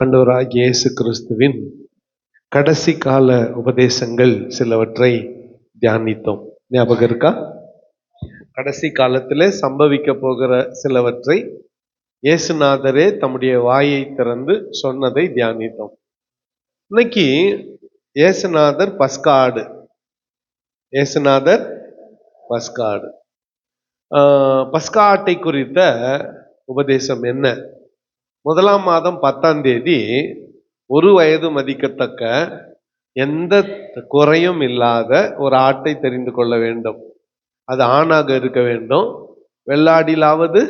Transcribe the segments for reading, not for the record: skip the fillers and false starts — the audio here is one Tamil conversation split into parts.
ஆண்டவராகிய இயேசு கிறிஸ்துவின் கடைசி கால உபதேசங்கள் சிலவற்றை தியானித்தோம். ஞாபகம் இருக்கா? கடைசி காலத்தில் சம்பவிக்க போகிற சிலவற்றை இயேசுநாதரே தம்முடைய வாயை திறந்து சொன்னதை தியானித்தோம். இன்னைக்கு இயேசுநாதர் பஸ்கா ஆடு. இயேசுநாதர் பஸ்கா ஆடு. பஸ்கா ஆட்டை குறித்த உபதேசம் என்ன? 1ஆம் மாதம் 10ஆம் தேதி 1 வயது மதிக்கத்தக்க எந்த குறையும் இல்லாத ஒரு ஆட்டை தெரிந்து கொள்ள வேண்டும். அது ஆணாக இருக்க வேண்டும். வெள்ளாடிலாவது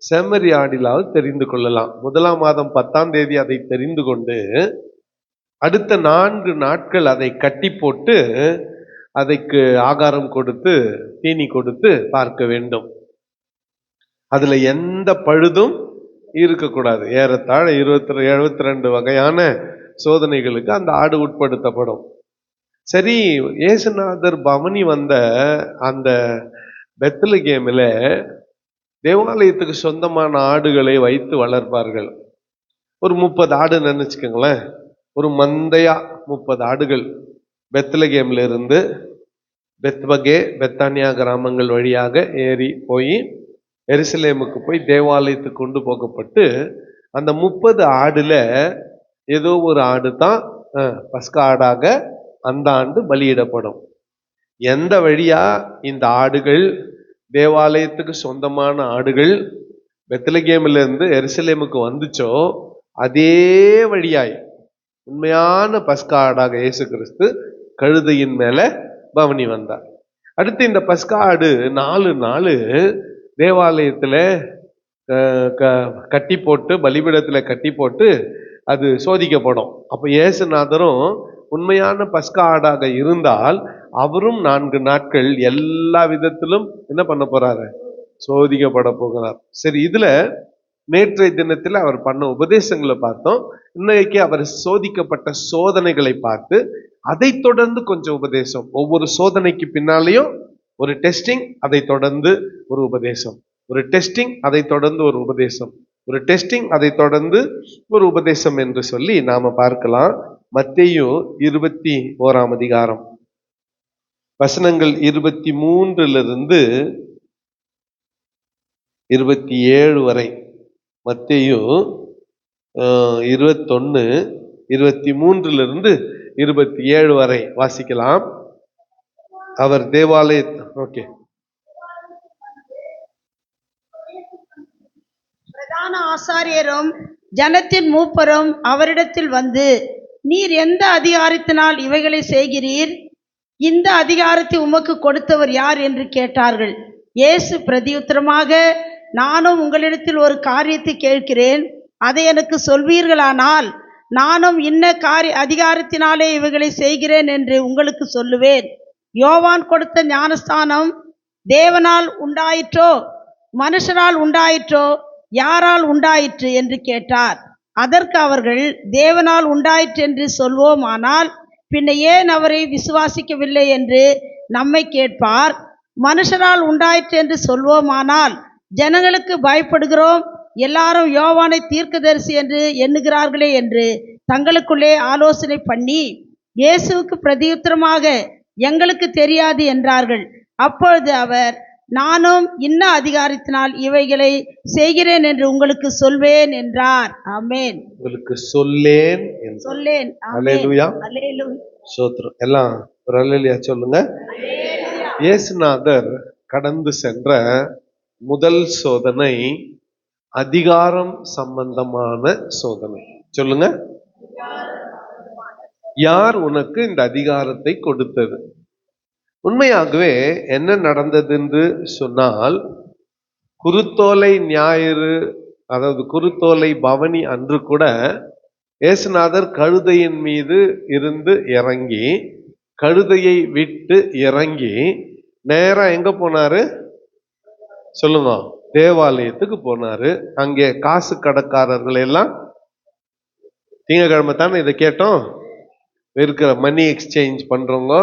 செம்மறி ஆடிலாவது தெரிந்து கொள்ளலாம். 1ஆம் மாதம் 10ஆம் தேதி அதை தெரிந்து கொண்டு அடுத்த 4 நாட்கள் அதை கட்டி போட்டு அதற்கு ஆகாரம் கொடுத்து தீனி கொடுத்து பார்க்க வேண்டும். அதுல எந்த பழுதும் இருக்கக்கூடாது. ஏறத்தாழ 72 வகையான சோதனைகளுக்கு அந்த ஆடு உட்படுத்தப்படும். சரி, இயேசுநாதர் பவனி வந்த அந்த பெத்லகேமில் தேவாலயத்துக்கு சொந்தமான ஆடுகளை வைத்து வளர்ப்பார்கள். ஒரு 30 ஆடு நினைச்சுக்கோங்களேன். ஒரு மந்தையா 30 ஆடுகள் பெத்லகேம்ல இருந்து பெத்பகே பெத்தானியா கிராமங்கள் வழியாக ஏறி போய் எருசலேமுக்கு போய் தேவாலயத்துக்கு கொண்டு போகப்பட்டு அந்த 30 ஆடுல ஏதோ ஒரு ஆடு தான் பஸ்கா ஆடாக அந்த ஆண்டு பலியிடப்படும். எந்த வழியா இந்த ஆடுகள் தேவாலயத்துக்கு சொந்தமான ஆடுகள் பெத்லகேமில இருந்து எருசலேமுக்கு வந்துச்சோ அதே வழியாய் உண்மையான பஸ்கா ஆடாக இயேசு கிறிஸ்து கழுதையின் மேல பவனி வந்தார். அடுத்து இந்த பஸ்கா ஆடு 4 நாள் தேவாலயத்துல கட்டி போட்டு பலிபீடத்துல கட்டி போட்டு அது சோதிக்கப்படும். அப்ப இயேசுநாதரும் உண்மையான பஸ்கா ஆடாக இருந்தால் அவரும் 4 நாட்கள் எல்லா விதத்திலும் என்ன பண்ண போறாரு? சோதிக்கப்பட போகிறார். சரி, இதுல நேற்றைய தினத்துல அவர் பண்ண உபதேசங்களை பார்த்தோம். இன்னைக்கு அவர் சோதிக்கப்பட்ட சோதனைகளை பார்த்து அதை தொடர்ந்து கொஞ்சம் உபதேசம். ஒவ்வொரு சோதனைக்கு பின்னாலேயும் ஒரு டெஸ்டிங், அதை தொடர்ந்து ஒரு உபதேசம், ஒரு டெஸ்டிங், அதை தொடர்ந்து ஒரு உபதேசம், ஒரு டெஸ்டிங், அதை தொடர்ந்து ஒரு உபதேசம் என்று சொல்லி நாம பார்க்கலாம். மத்தேயு 21ஆம் அதிகாரம் வசனங்கள் 23 27 வரை. மத்தேயு 21 23 27 வரை வாசிக்கலாம். அவர் தேவாலய பிரதான ஆசாரியரும் ஜனத்தின் மூப்பரும் அவரிடத்தில் வந்து, நீர் எந்த அதிகாரத்தினால் இவைகளை செய்கிறீர்? இந்த அதிகாரத்தை உமக்கு கொடுத்தவர் யார் என்று கேட்டார்கள். இயேசு பிரதியுத்தரமாக, நானும் உங்களிடத்தில் ஒரு காரியத்தை கேட்கிறேன், அதை எனக்கு சொல்வீர்களானால் நானும் இன்ன அதிகாரத்தினாலே இவைகளை செய்கிறேன் என்று உங்களுக்கு சொல்லுவேன். யோவான் கொடுத்த ஞானஸ்தானம் தேவனால் உண்டாயிற்றோ மனுஷரால் உண்டாயிற்றோ, யாரால் உண்டாயிற்று என்று கேட்டார். அதற்கு அவர்கள், தேவனால் உண்டாயிற்று என்று சொல்வோமானால் பின்ன ஏன் அவரை விசுவாசிக்கவில்லை என்று நம்மை கேட்பார். மனுஷரால் உண்டாயிற்று என்று சொல்வோமானால் ஜனங்களுக்கு பயப்படுகிறோம், எல்லாரும் யோவானை தீர்க்கதரிசி என்று எண்ணுகிறார்களே என்று தங்களுக்குள்ளே ஆலோசனை பண்ணி இயேசுவுக்கு பிரதியுத்தரமாக, எங்களுக்கு தெரியாது என்றார்கள். அப்பொழுது அவர், நானும் இன்ன அதிகாரத்தினால் இவைகளை செய்கிறேன் என்று உங்களுக்கு சொல்வேன் என்றார். ஆமென். உங்களுக்கு சொல்லேன். அல்லேலூயா. ஸ்தோத்திரம். எல்லாம் ஒரு அல்லேலூயா சொல்லுங்க. இயேசுநாதர் கடந்து சென்ற முதல் சோதனை அதிகாரம் சம்பந்தமான சோதனை. சொல்லுங்க, யார் உனக்கு இந்த அதிகாரத்தை கொடுத்தது? உண்மையாகவே என்ன நடந்தது என்று சொன்னால், குருத்தோலை ஞாயிறு, அதாவது குருத்தோலை பவனி அன்று கூட இயேசுநாதர் கழுதையின் மீது இருந்து இறங்கி, கழுதையை விட்டு இறங்கி நேரா எங்க போனாரு? சொல்லுங்க, தேவாலயத்துக்கு போனாரு. அங்கே காசு கடைக்காரர்கள் எல்லாம், திங்கக்கிழமை தானே இதை கேட்டோம், இருக்கிற மணி எக்ஸ்சேஞ்ச் பண்றவங்க,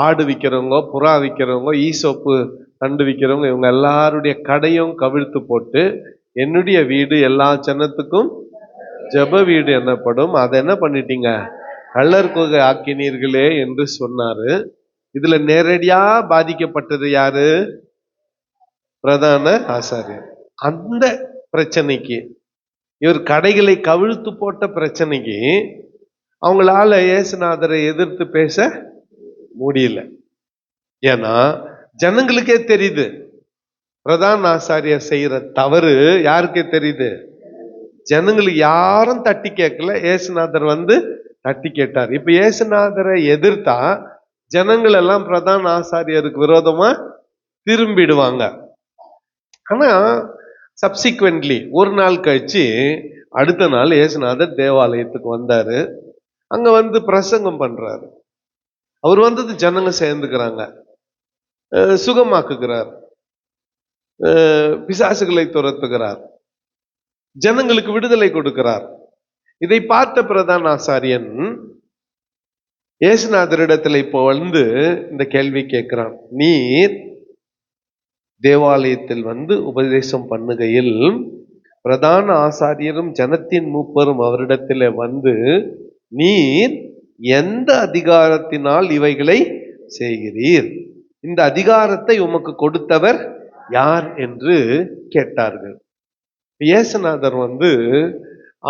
ஆடு விற்கிறவங்க, புறா விற்கிறவங்க, ஈசோப்பு தண்டு விற்கிறவங்க, இவங்க எல்லாருடைய கடையும் கவிழ்த்து போட்டு, என்னுடைய வீடு எல்லா ஜனத்துக்கும் ஜெப வீடு என்னப்படும். அதை என்ன பண்ணிட்டீங்க? கள்ளர் குகை ஆக்கினீர்களே என்று சொன்னாரு. இதுல நேரடியா பாதிக்கப்பட்டது யாரு? பிரதான ஆசாரியர். அந்த பிரச்சனைக்கு, இவர் கடைகளை கவிழ்த்து போட்ட பிரச்சனைக்கு அவங்களால இயேசுநாதரை எதிர்த்து பேச முடியல. ஏன்னா ஜனங்களுக்கே தெரியுது பிரதான ஆசாரியர் செய்யற தவறு. யாருக்கே தெரியுது? ஜனங்களுக்கு யாரும் தட்டி கேட்கல. இயேசுநாதர் வந்து தட்டி கேட்டார். இப்ப இயேசுநாதரை எதிர்த்தா ஜனங்கள் எல்லாம் பிரதான ஆசாரியருக்கு விரோதமா திரும்பிடுவாங்க. ஆனா சப்சிக்வென்ட்லி ஒரு நாள் கழிச்சு அடுத்த நாள் இயேசுநாதர் தேவாலயத்துக்கு வந்தாரு. அங்க வந்து பிரசங்கம் பண்றாரு. அவர் வந்தது ஜனங்க சேர்ந்துக்கிறாங்க, சுகமாக்குகிறார், பிசாசுகளை துரத்துகிறார், ஜனங்களுக்கு விடுதலை கொடுக்கிறார். இதை பார்த்த பிரதான ஆசாரியன் இயேசுநாதரிடத்துல இப்போ வந்து இந்த கேள்வி கேட்கிறான். நீர் தேவாலயத்தில் வந்து உபதேசம் பண்ணுகையில் பிரதான ஆசாரியரும் ஜனத்தின் மூப்பரும் அவரிடத்துல வந்து நீர் எந்த அதிகாரத்தினால் இவைகளை செய்கிறீர்? இந்த அதிகாரத்தை உமக்கு கொடுத்தவர் யார் என்று கேட்டார்கள். இயேசுநாதர் வந்து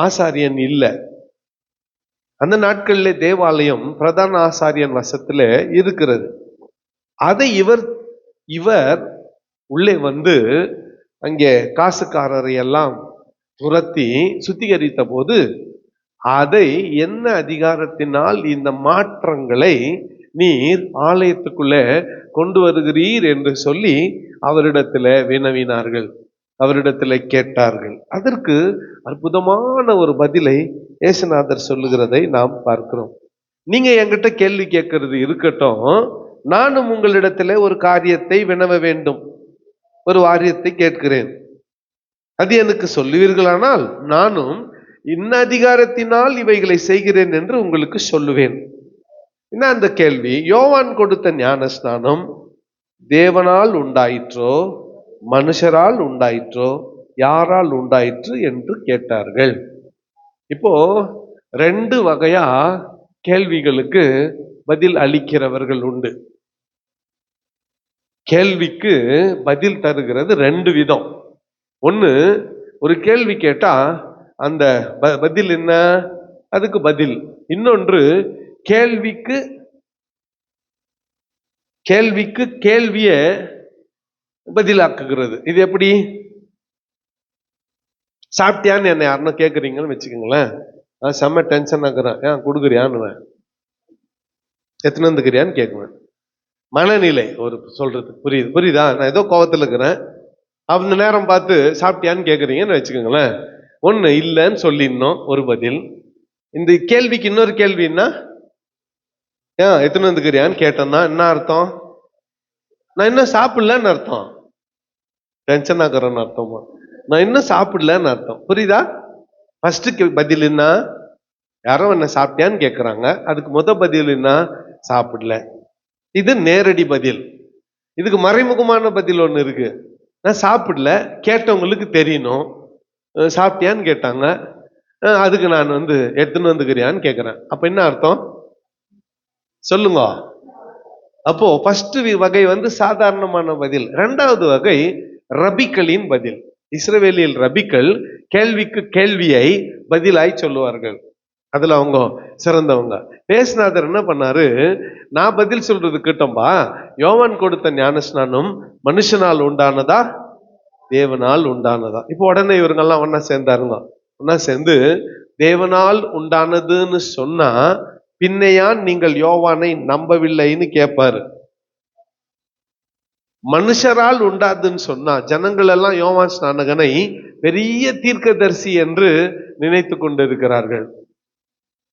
ஆசாரியன் இல்லை. அந்த நாட்களிலே தேவாலயம் பிரதான ஆசாரியன் வசத்துல இருக்கிறது. அதை இவர் உள்ளே வந்து அங்கே காசுக்காரரை எல்லாம் துரத்தி சுத்திகரித்த போது அதை என்ன அதிகாரத்தினால் இந்த மாற்றங்களை நீர் ஆலயத்துக்குள்ளே கொண்டு வருகிறீர் என்று சொல்லி அவரிடத்துல வினவினார்கள், அவரிடத்துல கேட்டார்கள். அதற்கு அற்புதமான ஒரு பதிலை இயேசுநாதர் சொல்லுகிறதை நாம் பார்க்கிறோம். நீங்க என்கிட்ட கேள்வி கேட்கறது இருக்கட்டும், நானும் உங்களிடத்துல ஒரு காரியத்தை வினவ வேண்டும், ஒரு வாரியத்தை கேட்கிறேன். அது எனக்கு சொல்லுவீர்களானால் நானும் இன்ன அதிகாரத்தினால் இவைகளை செய்கிறேன் என்று உங்களுக்கு சொல்லுவேன். என்ன அந்த கேள்வி? யோவான் கொடுத்த ஞான ஸ்நானம் தேவனால் உண்டாயிற்றோ மனுஷரால் உண்டாயிற்றோ யாரால் உண்டாயிற்று என்று கேட்டார்கள். இப்போ ரெண்டு வகையா கேள்விகளுக்கு பதில் அளிக்கிறவர்கள் உண்டு. கேள்விக்கு பதில் தருகிறது ரெண்டு விதம். ஒண்ணு, ஒரு கேள்வி கேட்டா அந்த பதில் என்ன, அதுக்கு பதில். இன்னொன்று, கேள்விக்கு கேள்விய பதிலாக்குகிறது. இது எப்படி? சாப்பிட்டியான்னு என்ன யாருன்னா கேட்குறீங்கன்னு வச்சுக்கோங்களேன், செம்ம டென்ஷன் ஆக்குறேன், ஏன் கொடுக்குறியான்னு, எத்தனை வந்துக்கிறியான்னு கேட்குவேன். மனநிலை ஒரு சொல்றது புரியுதா? நான் ஏதோ கோவத்தில் இருக்கிறேன், அந்த நேரம் பார்த்து சாப்பிட்டியான்னு கேட்குறீங்கன்னு வச்சுக்கோங்களேன். ஒன்று இல்லைன்னு சொல்லிடணும் ஒரு பதில். இந்த கேள்விக்கு இன்னொரு கேள்வின்னா, ஏன் எத்தனை வந்துக்கிறியான்னு கேட்டேன்னா என்ன அர்த்தம்? நான் இன்னும் சாப்பிடலன்னு அர்த்தம், டென்ஷன் ஆக்குறேன்னு அர்த்தமா, நான் இன்னும் சாப்பிடலன்னு அர்த்தம். புரியுதா? ஃபர்ஸ்ட் பதில் என்ன? யாரோ என்ன சாப்பிட்டியான்னு கேட்குறாங்க, அதுக்கு பதில் என்ன? சாப்பிடல. இது நேரடி பதில். இதுக்கு மறைமுகமான பதில் ஒன்று இருக்கு. நான் சாப்பிடல, கேட்டவங்களுக்கு தெரியணும். சாப்பிட்டியான்னு கேட்டாங்க, அதுக்கு நான் வந்து எடுத்துன்னு வந்துக்கிறியான்னு கேட்குறேன். அப்ப என்ன அர்த்தம் சொல்லுங்க? அப்போ ஃபர்ஸ்ட் வகை வந்து சாதாரணமான பதில். ரெண்டாவது வகை ரபிக்களின் பதில். இஸ்ரவேலியல் ரபிக்கள் கேள்விக்கு கேள்வியை பதிலாய் சொல்லுவார்கள். அதுல அவங்க சிறந்தவங்க. இயேசுநாதர் என்ன பண்ணாரு? நான் பதில் சொல்றது கேட்டோம்பா, யோவான் கொடுத்த ஞானஸ்நானம் மனுஷனால் உண்டானதா தேவனால் உண்டானதா? இப்போ உடனே இவருங்கெல்லாம் ஒன்னா சேர்ந்தாருங்க. ஒன்னா சேர்ந்து தேவனால் உண்டானதுன்னு சொன்னா பின்னையான் நீங்கள் யோவானை நம்பவில்லைன்னு கேட்பாரு. மனுஷரால் உண்டாதுன்னு சொன்னா ஜனங்கள் எல்லாம் யோவான் ஸ்நானகனை பெரிய தீர்க்கதரிசி என்று நினைத்து கொண்டிருக்கிறார்கள்.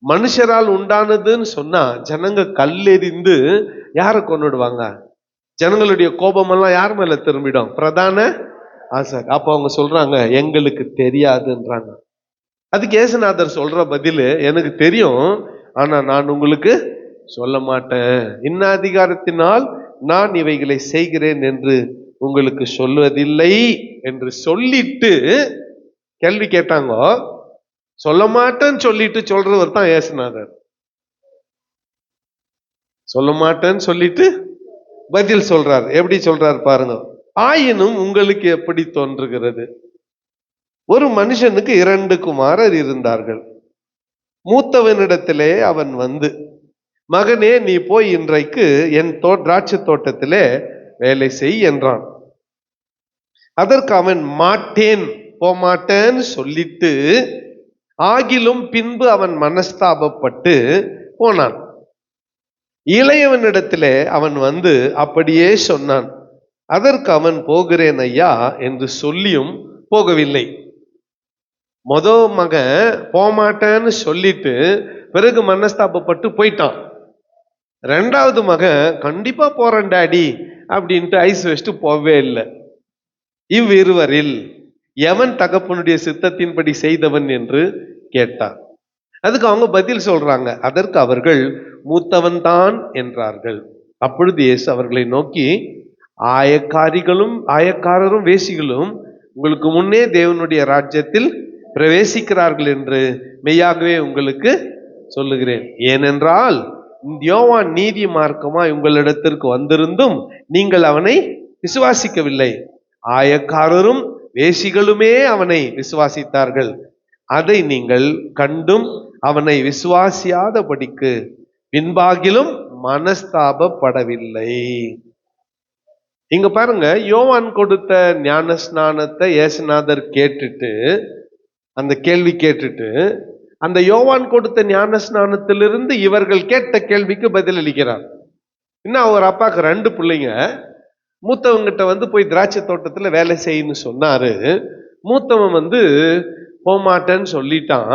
மனுஷரால் உண்டானதுன்னு சொன்னா ஜனங்க கல்லெறிந்து யாரை கொண்டுடுவாங்க? ஜனங்களுடைய கோபமெல்லாம் யார் மேல திரும்பிடும்? பிரதான ஆசாரி. அப்ப அவங்க சொல்றாங்க எங்களுக்கு தெரியாதுன்றாங்க. அதுக்கு இயேசுநாதர் சொல்ற பதில், எனக்கு தெரியும், ஆனா நான் உங்களுக்கு சொல்ல மாட்டேன். இன்ன அதிகாரத்தினால் நான் இவைகளை செய்கிறேன் என்று உங்களுக்கு சொல்வதில்லை என்று சொல்லிட்டு கேள்வி கேட்டாங்க. சொல்ல மாட்டேன்னு சொல்லிட்டு சொல்றவர் தான் இயேசுநாதர். சொல்ல மாட்டேன்னு சொல்லிட்டு பதில் சொல்றார். எப்படி சொல்றார் பாருங்க. ஆயினும் உங்களுக்கு எப்படி தோன்றுகிறது? ஒரு மனுஷனுக்கு 2 குமாரர் இருந்தார்கள். மூத்தவனிடத்திலே அவன் வந்து, மகனே, நீ போய் இன்றைக்கு என் திராட்சை தோட்டத்திலே வேலை செய் என்றான். அதற்கு அவன் மாட்டேன், போமாட்டேன்னு சொல்லிட்டு, ஆகிலும் பின்பு அவன் மனஸ்தாபப்பட்டு போனான். இளையவனிடத்திலே அவன் வந்து அப்படியே சொன்னான். அதற்கு அவன் போகிறேன் ஐயா என்று சொல்லியும் போகவில்லை. மகன் போமாட்டேன்னு சொல்லிட்டு பிறகு மனஸ்தாபப்பட்டு போயிட்டான். 2வது மகன் கண்டிப்பா போறேன் டாடி அப்படின்ட்டு ஐஸ் வச்சுட்டு போவே இல்லை. இவ்விருவரில் எவன் தகப்பனுடைய சித்தத்தின்படி செய்தவன் என்று கேட்டான். அதுக்கு அவங்க பதில் சொல்றாங்க. அதற்கு அவர்கள் மூத்தவன் தான் என்றார்கள். அப்பொழுது இயேசு அவர்களை நோக்கி, ஆயக்காரரும் வேசிகளும் உங்களுக்கு முன்னே தேவனுடைய ராஜ்யத்தில் பிரவேசிக்கிறார்கள் என்று மெய்யாகவே உங்களுக்கு சொல்லுகிறேன். ஏனென்றால் யோவான் நீதி மார்க்கமாய் உங்களிடத்திற்கு வந்திருந்தும் நீங்கள் அவனை விசுவாசிக்கவில்லை. ஆயக்காரரும் வேசிகளுமே அவனை விசுவாசித்தார்கள். அதை நீங்கள் கண்டும் அவனை விசுவாசியாதபடிக்கு பின்பாகிலும் மனஸ்தாபப்படவில்லை. இங்க பாருங்க, யோவான் கொடுத்த ஞான ஸ்நானத்தை இயேசுநாதர் கேட்டுட்டு, அந்த கேள்வி கேட்டுட்டு, அந்த யோவான் கொடுத்த ஞான ஸ்நானத்திலிருந்து இவர்கள் கேட்ட கேள்விக்கு பதில் அளிக்கிறார். இன்னும் அவர் அப்பாவுக்கு 2 பிள்ளைங்க. மூத்தவங்கிட்ட வந்து போய் திராட்சை தோட்டத்துல வேலை செய்யணும்னு சொன்னாரு. மூத்தவன் வந்து போமாட்டேன்னு சொல்லிட்டான்.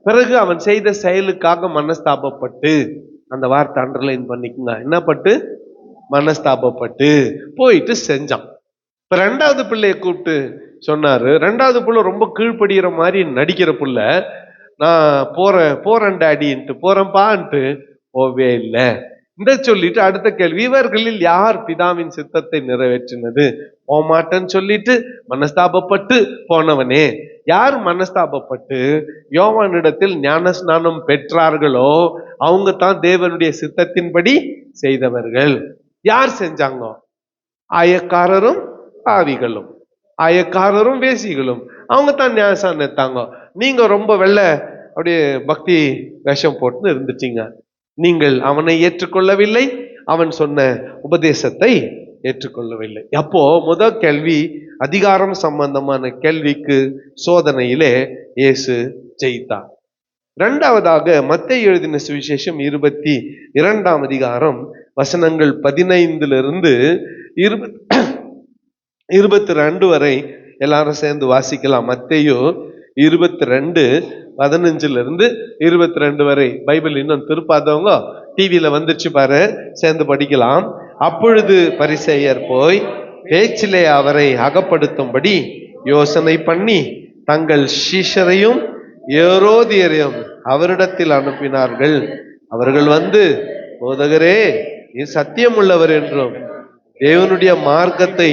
பிறகு அவன் செய்த செயலுக்காக மனஸ்தாபப்பட்டு, அந்த வார்த்தை அண்டர்லைன் பண்ணிக்கங்க, என்ன பட்டு? மனஸ்தாபப்பட்டு போயிட்டு செஞ்சான். இப்ப 2வது பிள்ளைய கூப்பிட்டு சொன்னாரு. 2வது பிள்ளை ரொம்ப கீழ்ப்படுகிற மாதிரி நடிக்கிற பிள்ளை. நான் போறேன் டாடின்ட்டு, போறேன்பான்ட்டு போவே இல்லை. இந்த சொல்லிட்டு அடுத்த கேள்வி, இவர்களில் யார் பிதாவின் சித்தத்தை நிறைவேற்றினது? போமாட்டேன்னு சொல்லிட்டு மனஸ்தாபப்பட்டு போனவனே. யார் மனஸ்தாபப்பட்டு யோவானிடத்தில் ஞான ஸ்நானம் பெற்றார்களோ அவங்க தான் தேவனுடைய சித்தத்தின்படி செய்தவர்கள். யார் செஞ்சாங்க? ஆயக்காரரும் பாவிகளும், ஆயக்காரரும் வேசிகளும். அவங்க தான் ஞானஸ்நானம் எடுத்தாங்க. நீங்க ரொம்ப அப்படியே பக்தி வேஷம் போட்டு இருந்துட்டீங்க. நீங்கள் அவனை ஏற்றுக்கொள்ளவில்லை, அவன் சொன்ன உபதேசத்தை ஏற்றுக்கொள்ளவில்லை. அப்போ முதல் கேள்வி, அதிகாரம் சம்பந்தமான கேள்விக்கு சோதனையிலே இயேசு ஜெயித்தார். 2வதாக மத்தேயு எழுதின சுவிசேஷம் 22ஆம் அதிகாரம் வசனங்கள் 15 22 வரை எல்லாரும் சேர்ந்து வாசிக்கலாம். மத்தேயு 22:15 22 வரை. பைபிள் இன்னும் திருப்பாதவங்க டிவியில வந்துச்சு பாரு, சேர்ந்து படிக்கலாம். அப்பொழுது பரிசேயர் போய் பேச்சிலே அவரை அகப்படுத்தும்படி யோசனை பண்ணி தங்கள் சீஷரையும் ஏரோதியரையும் அவரிடத்தில் அனுப்பினார்கள். அவர்கள் வந்து, போதகரே, நீ சத்தியம் உள்ளவர் என்றும் தேவனுடைய மார்க்கத்தை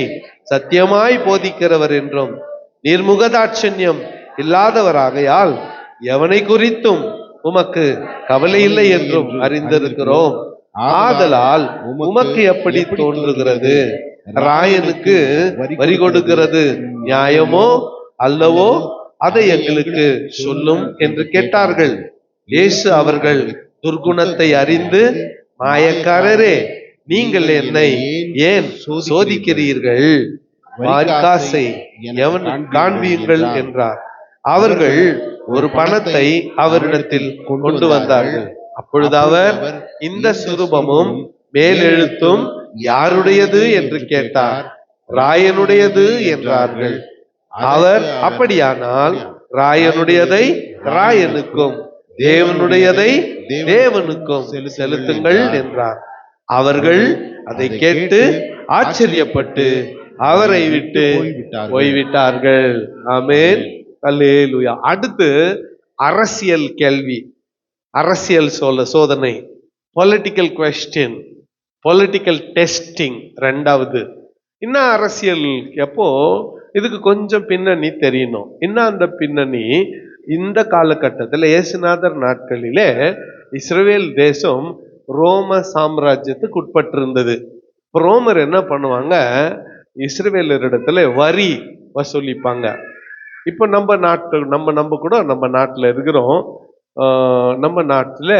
சத்தியமாய் போதிக்கிறவர் என்றும் நீர் முகதாட்சண்யம் இல்லாதவராகையால் எவனை குறித்தும் உமக்கு கவலை இல்லை என்றும் அறிந்திருக்கிறோம். ஆதலால் உமக்கு எப்படி தோன்றுகிறது? ராயனுக்கு வரி கொடுக்கிறது நியாயமோ அல்லவோ? அதை எங்களுக்கு சொல்லும் என்று கேட்டார்கள். இயேசு அவர்கள் துர்குணத்தை அறிந்து, மாயக்காரரே, நீங்கள் என்னை ஏன் சோதிக்கிறீர்கள்? வாரிக்காசை எவன் காண்பியுங்கள் என்றார். அவர்கள் ஒரு பணத்தை அவரிடத்தில் கொண்டு வந்தார்கள். அப்பொழுது அவர், இந்த சுரூபமும் மேலெழுத்தும் யாருடையது என்று கேட்டார். ராயனுடையது என்றார்கள். அவர், அப்படியானால் ராயனுடையதை ராயனுக்கும் தேவனுடையதை தேவனுக்கும் செலுத்துங்கள் என்றார். அவர்கள் அதை கேட்டு ஆச்சரியப்பட்டு அவரை விட்டு போய்விட்டார்கள். ஆமென், அல்லேலூயா. அடுத்து அரசியல் கேள்வி, அரசியல் சோதனை, பொலிட்டிக்கல் குவெஸ்டின், பொலிட்டிக்கல் டெஸ்டிங். 2வது இன்னும் அரசியல். எப்போ இதுக்கு கொஞ்சம் பின்னணி தெரியணும். இன்னும் அந்த பின்னணி, இந்த காலகட்டத்தில் இயேசுநாதர் நாட்களிலே இஸ்ரவேல் தேசம் ரோம சாம்ராஜ்யத்துக்கு உட்பட்டிருந்தது. இப்ப ரோமர் என்ன பண்ணுவாங்க, இஸ்ரவேலரிடத்துல வரி வசூலிப்பாங்க. இப்ப நம்ம கூட நம்ம நாட்டுல இருக்கிறோம். நம்ம நாட்டுல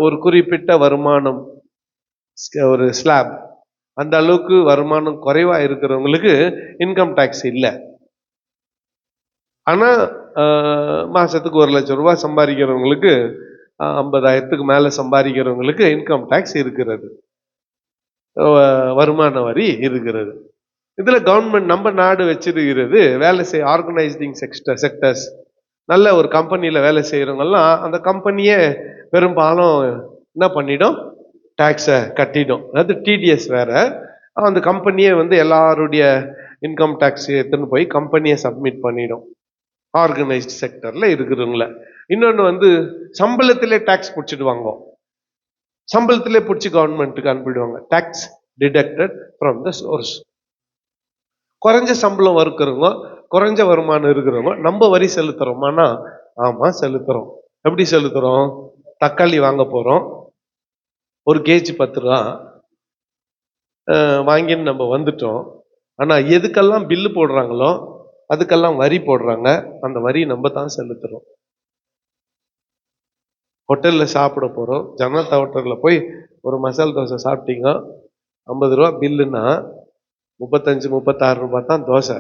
ஒரு குறிப்பிட்ட வருமானம், ஒரு ஸ்லாப், அந்த அளவுக்கு வருமானம் குறைவா இருக்கிறவங்களுக்கு இன்கம் டாக்ஸ் இல்லை. ஆனா மாசத்துக்கு 1,00,000 ரூபாய் சம்பாதிக்கிறவங்களுக்கு, 50,000க்கு மேல சம்பாதிக்கிறவங்களுக்கு இன்கம் டாக்ஸ் இருக்கிறது, வருமான வரி இருக்கிறது. இதுல கவர்மெண்ட் நம்ம நாடு வச்சிருக்கிறது வேலை செய்ய ஆர்கனைசிங் செக்டர்ஸ். நல்ல ஒரு கம்பெனியில வேலை செய்யறவங்கலாம் அந்த கம்பெனியே பெரும்பாலும் என்ன பண்ணிடும், டாக்ஸை கட்டிடும். அது டிடிஎஸ் வேற. அந்த கம்பெனியே எல்லாருடைய இன்கம் டாக்ஸ் எடுத்துன்னு போய் கம்பெனியை சப்மிட் பண்ணிடும், ஆர்கனைஸ்ட் செக்டர்ல இருக்கிறவங்கள. இன்னொன்று சம்பளத்திலே டாக்ஸ் பிடிச்சிடுவாங்க, சம்பளத்திலே பிடிச்சி கவர்மெண்ட்டுக்கு அனுப்பிடுவாங்க. Tax deducted from the source. குறைஞ்ச சம்பளம் இருக்கிறவங்க, குறைஞ்ச வருமானம் இருக்கிறவங்க நம்ம வரி செலுத்துறோமானா, ஆமா செலுத்துறோம். எப்படி செலுத்துறோம்? தக்காளி வாங்க போறோம், 1 கேஜி 10 ரூபா வாங்கின்னு நம்ம வந்துட்டோம். ஆனா எதுக்கெல்லாம் பில்லு போடுறாங்களோ அதுக்கெல்லாம் வரி போடுறாங்க. அந்த வரி நம்ம தான் செலுத்துறோம். ஹோட்டல்ல சாப்பிட போறோம், ஜனதா ஹோட்டல்ல போய் ஒரு மசால் தோசை சாப்பிட்டீங்க, 50 ரூபா பில்லுன்னா 35-36 ரூபாய் தான் தோசை,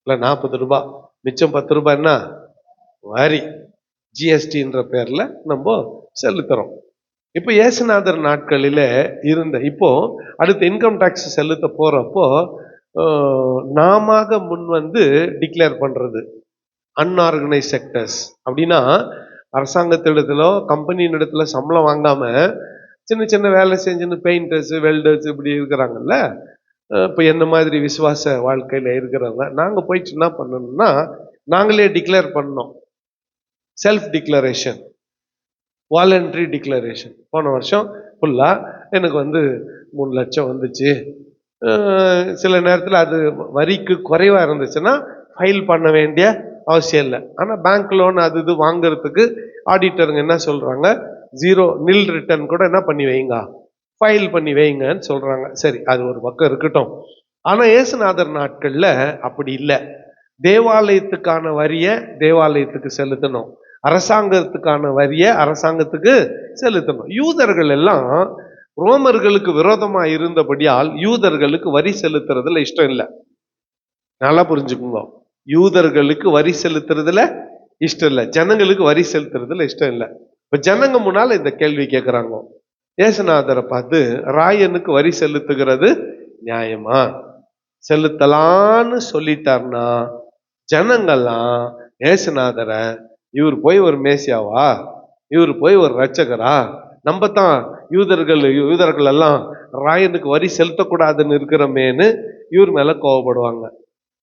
இல்லை 40 ரூபாய். மிச்சம் 10 ரூபாய் என்ன வரி, ஜிஎஸ்டின்ற பேர்ல நம்ம செலுத்துறோம். இப்போ இயேசுநாதர் நாட்களில இப்போ அடுத்து இன்கம் டாக்ஸ் செலுத்த போறப்போ நாம முன் டிக்ளேர் பண்றது. அன்ஆர்கனைஸ் செக்டர்ஸ் அப்படின்னா, அரசாங்கத்திடத்திலோ கம்பெனியின் இடத்துல சம்பளம் வாங்காம சின்ன சின்ன வேலை செஞ்சுன்னு பெயிண்டர்ஸ், வெல்டர்ஸ் இப்படி இருக்கிறாங்கல்ல, இப்போ என்ன மாதிரி விசுவாச வாழ்க்கையில இருக்கிறவங்க நாங்க போயிட்டு என்ன பண்ணணும்னா, நாங்களே டிக்ளேர் பண்ணோம். Self declaration, voluntary declaration. போன வருஷம் ஃபுல்லா எனக்கு 3 லட்சம் வந்துச்சு. சில நேரத்தில் அது வரிக்கு குறைவா இருந்துச்சுன்னா ஃபைல் பண்ண வேண்டிய அவசியம் இல்லை. ஆனால் பேங்க் லோன் அது இது வாங்குறதுக்கு ஆடிட்டருங்க என்ன சொல்றாங்க, 0 நில் ரிட்டர்ன் கூட என்ன பண்ணி வைங்க, ஃபைல் பண்ணி வைங்கன்னு சொல்றாங்க. சரி, அது ஒரு பக்கம் இருக்கட்டும். ஆனா இயேசுநாதர் நாட்கள்ல அப்படி இல்லை. தேவாலயத்துக்கான வரியை தேவாலயத்துக்கு செலுத்தணும், அரசாங்கத்துக்கான வரியை அரசாங்கத்துக்கு செலுத்தணும். யூதர்கள் எல்லாம் ரோமர்களுக்கு விரோதமா இருந்தபடியால் யூதர்களுக்கு வரி செலுத்துறதுல இஷ்டம் இல்லை. நல்லா புரிஞ்சுக்குங்க, யூதர்களுக்கு வரி செலுத்துறதுல இஷ்டம் இல்லை, ஜனங்களுக்கு வரி செலுத்துறதுல இஷ்டம் இல்லை. இப்ப ஜனங்க முன்னால இந்த கேள்வி கேட்கிறாங்க, இயேசுநாதரை பார்த்து, ராயனுக்கு வரி செலுத்துகிறது நியாயமா? செலுத்தலான்னு சொல்லிட்டார்னா ஜனங்கள்லாம் இயேசுநாதரை, இவர் போய் ஒரு மேசியாவா, இவர் போய் ஒரு ரட்சகரா, நம்ம தான் யூதர்கள் எல்லாம் ராயனுக்கு வரி செலுத்தக்கூடாதுன்னு இருக்கிறோமேன்னு இவர் மேல கோவப்படுவாங்க.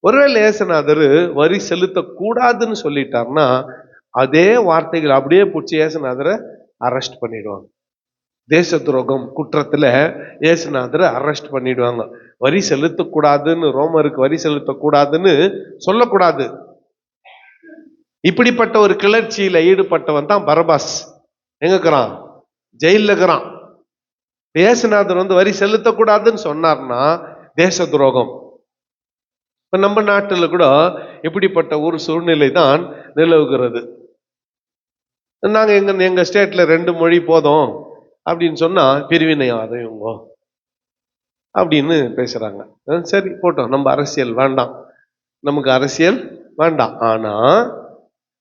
ஒருவேளை இயேசுநாதர் வரி செலுத்தக்கூடாதுன்னு சொல்லிட்டார்னா அதே வார்த்தைகள் அப்படியே பிடிச்சி இயேசுநாதரை அரெஸ்ட் பண்ணிடுவாங்க. தேச துரோகம் குற்றத்துல இயேசுநாதரை அரெஸ்ட் பண்ணிடுவாங்க. வரி செலுத்தக்கூடாதுன்னு, ரோமருக்கு வரி செலுத்தக்கூடாதுன்னு சொல்லக்கூடாது. இப்படிப்பட்ட ஒரு கிளர்ச்சியில ஈடுபட்டவன் தான் பரபாஸ். எங்க இருக்கிறான்? ஜெயில இருக்கிறான். இயேசுநாதர் வரி செலுத்தக்கூடாதுன்னு சொன்னார்னா தேச துரோகம். இப்ப நம்ம நாட்டுல கூட இப்படிப்பட்ட ஒரு சூழ்நிலை தான் நிலவுகிறது. நாங்க எங்க ஸ்டேட்ல 2 மொழி போதும் அப்படின்னு சொன்னா பிரிவினைவாதம் இவங்க அப்படின்னு பேசுறாங்க. சரி போட்டோம், நம்ம அரசியல் வேண்டாம், நமக்கு அரசியல் வேண்டாம். ஆனா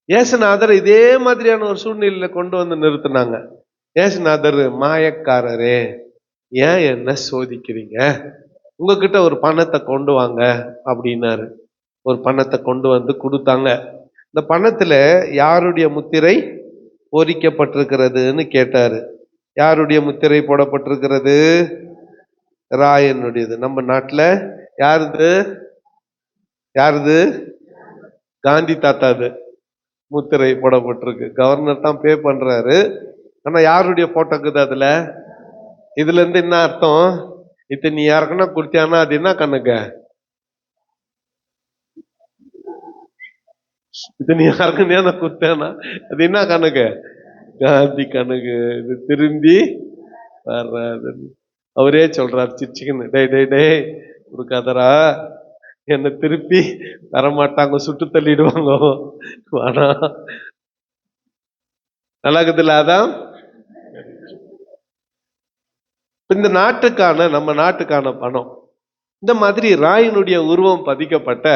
இயேசுநாதர் இதே மாதிரியான ஒரு சூழ்நிலையில கொண்டு நிறுத்தினாங்க. இயேசுநாதர், மாயக்காரரே, ஏன் என்ன சோதிக்கிறீங்க? உங்ககிட்ட ஒரு பணத்தை கொண்டு வாங்க அப்படின்னாரு. ஒரு பணத்தை கொண்டு கொடுத்தாங்க. இந்த பணத்துல யாருடைய முத்திரை பொறிக்கப்பட்டிருக்கிறதுன்னு கேட்டாரு. யாருடைய முத்திரை போடப்பட்டிருக்கிறது? ராயனுடையது. நம்ம நாட்டுல யாருது? காந்தி தாத்தாது முத்திரை போடப்பட்டிருக்கு. கவர்னர் தான் பே பண்றாரு. ஆனா யாருடைய போட்டோக்குது அதுல? இதுல இருந்து என்ன அர்த்தம்? நீ யாருக்குன்னா கொடுத்தியானா அது என்ன கணக்கு? இது நீ யாருக்கு நான் குத்தேனா? அது என்ன கணக்கு? காந்தி கணக்கு. இது திரும்பி வர்றாது. அவரே சொல்றார் சிரிச்சுக்கின்னு, டேய் டேய் டேய் கொடுக்காதரா, என்னை திருப்பி தரமாட்டாங்க, சுட்டு தள்ளிடுவாங்க, ஆனா நல்லாக்குதுல. அதான் இந்த நாட்டுக்கான, நம்ம நாட்டுக்கான பணம். இந்த மாதிரி ராயினுடைய உருவம் பதிக்கப்பட்ட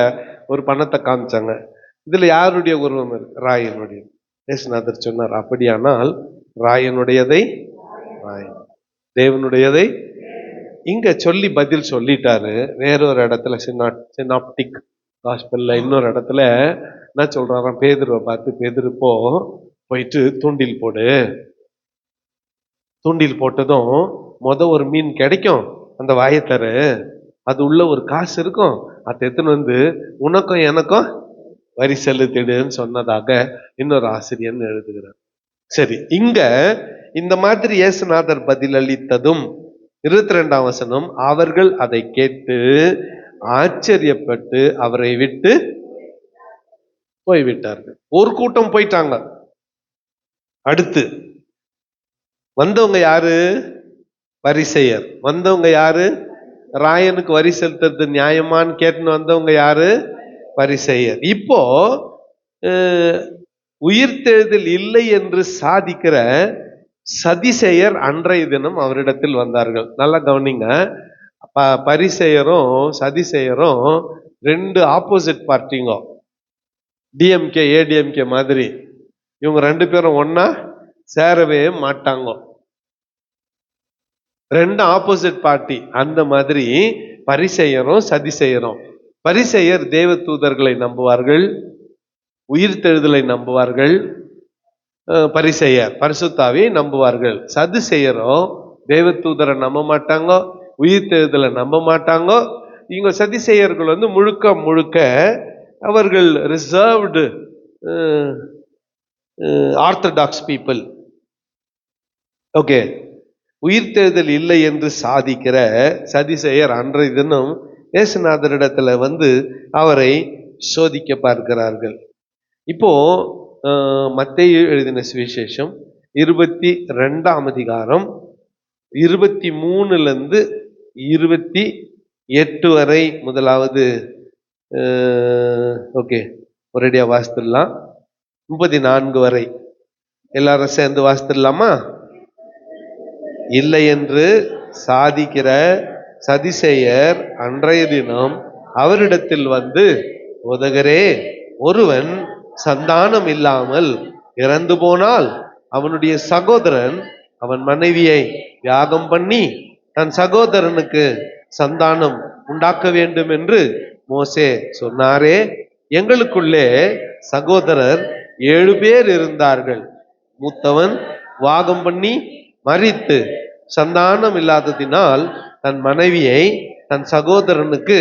ஒரு பணத்தை காமிச்சாங்க. இதுல யாருடைய உருவம் இருக்கு? ராயனுடைய. இயேசுநாதர் சொன்னார், அப்படியானால் ராயனுடையதை ராயன், தேவனுடையதை இங்க சொல்லி பதில் சொல்லிட்டாரு. வேறொரு இடத்துல சினாப்டிக் காஸ்பல்ல இன்னொரு இடத்துல என்ன சொல்றாராம், பேதுருவை பார்த்து, பேதுரு போயிட்டு தூண்டில் போடு. தூண்டில் போட்டதும் ஒரு மீன் கிடைக்கும், அந்த வாயத்தரு, அது உள்ள ஒரு காசு இருக்கும், அதை எடுத்துன்னு வந்து உனக்கும் எனக்கும் வரி செலுத்திடுன்னு சொன்னதாக இன்னொரு ஆசிரியர் எழுதுகிறார். சரி, இங்க இந்த மாதிரி இயேசுநாதர் பதில் அளித்ததும் 22ஆம் வசனம், அவர்கள் அதை கேட்டு ஆச்சரியப்பட்டு அவரை விட்டு போய்விட்டார்கள். ஒரு கூட்டம் போயிட்டாங்க. அடுத்து வந்தவங்க யாரு? பரிசேயர். வந்தவங்க யாரு? ராயனுக்கு வரி செலுத்துறது நியாயமான்னு கேட்டுன்னு வந்தவங்க யாரு? பரிசேயர். இப்போ உயிர்த்தெழுதல் இல்லை என்று சாதிக்கிற சதிசேயர் அன்றைய தினம் அவரிடத்தில் வந்தார்கள். நல்லா கவனிங்க. பரிசேயரும் சதிசேயரும் ரெண்டு ஆப்போசிட் பார்ட்டிங்க. டிஎம்கே ஏடிஎம்கே மாதிரி. இவங்க ரெண்டு பேரும் ஒன்னா சேரவே மாட்டாங்க. ரெண்டு ஆப்போசிட் பார்ட்டி. அந்த மாதிரி பரிசேயரும் சதிசேயரும். பரிசேயர் தேவ தூதர்களை நம்புவார்கள், உயிர்த்தெழுதலை நம்புவார்கள். பரிசேயர் பரிசுத்தாவை நம்புவார்கள். சதுசேயரும் தேவ தூதரை நம்ப மாட்டாங்க, உயிர்த்தெழுதலை நம்ப மாட்டாங்க. இங்க சதிசேயர்கள் முழுக்க முழுக்க அவர்கள் ரிசர்வ்டு ஆர்த்தடாக்ஸ் பீப்புள். ஓகே. உயிர்த்தெழுதல் இல்லை என்று சாதிக்கிற சதிசேயர் அன்றைய தினம் இயேசுநாதரிடத்துல அவரை சோதிக்க பார்க்கிறார்கள். இப்போ மத்தேயு எழுதின சுவிசேஷம் 22ஆம் அதிகாரம் 23 28 வரை முதலாவது ஓகே ஒரேடியா வாசித்துடலாம். 34 வரை எல்லாரும் சேர்ந்து வாசித்துடலாமா? இல்லை என்று சாதிக்கிற சதிசேயர் அன்றைய தினம் அவரிடத்தில் போதகரே, ஒருவன் சந்தானம் இல்லாமல் இறந்து போனால் அவனுடைய சகோதரன் அவன் மனைவியை தியாகம் பண்ணி தன் சகோதரனுக்கு சந்தானம் உண்டாக்க வேண்டும் என்று மோசே சொன்னாரே. எங்களுக்குள்ளே சகோதரர் 7 பேர் இருந்தார்கள். மூத்தவன் வாகம் பண்ணி மரித்து சந்தானம் இல்லாததினால் தன் மனைவியை தன் சகோதரனுக்கு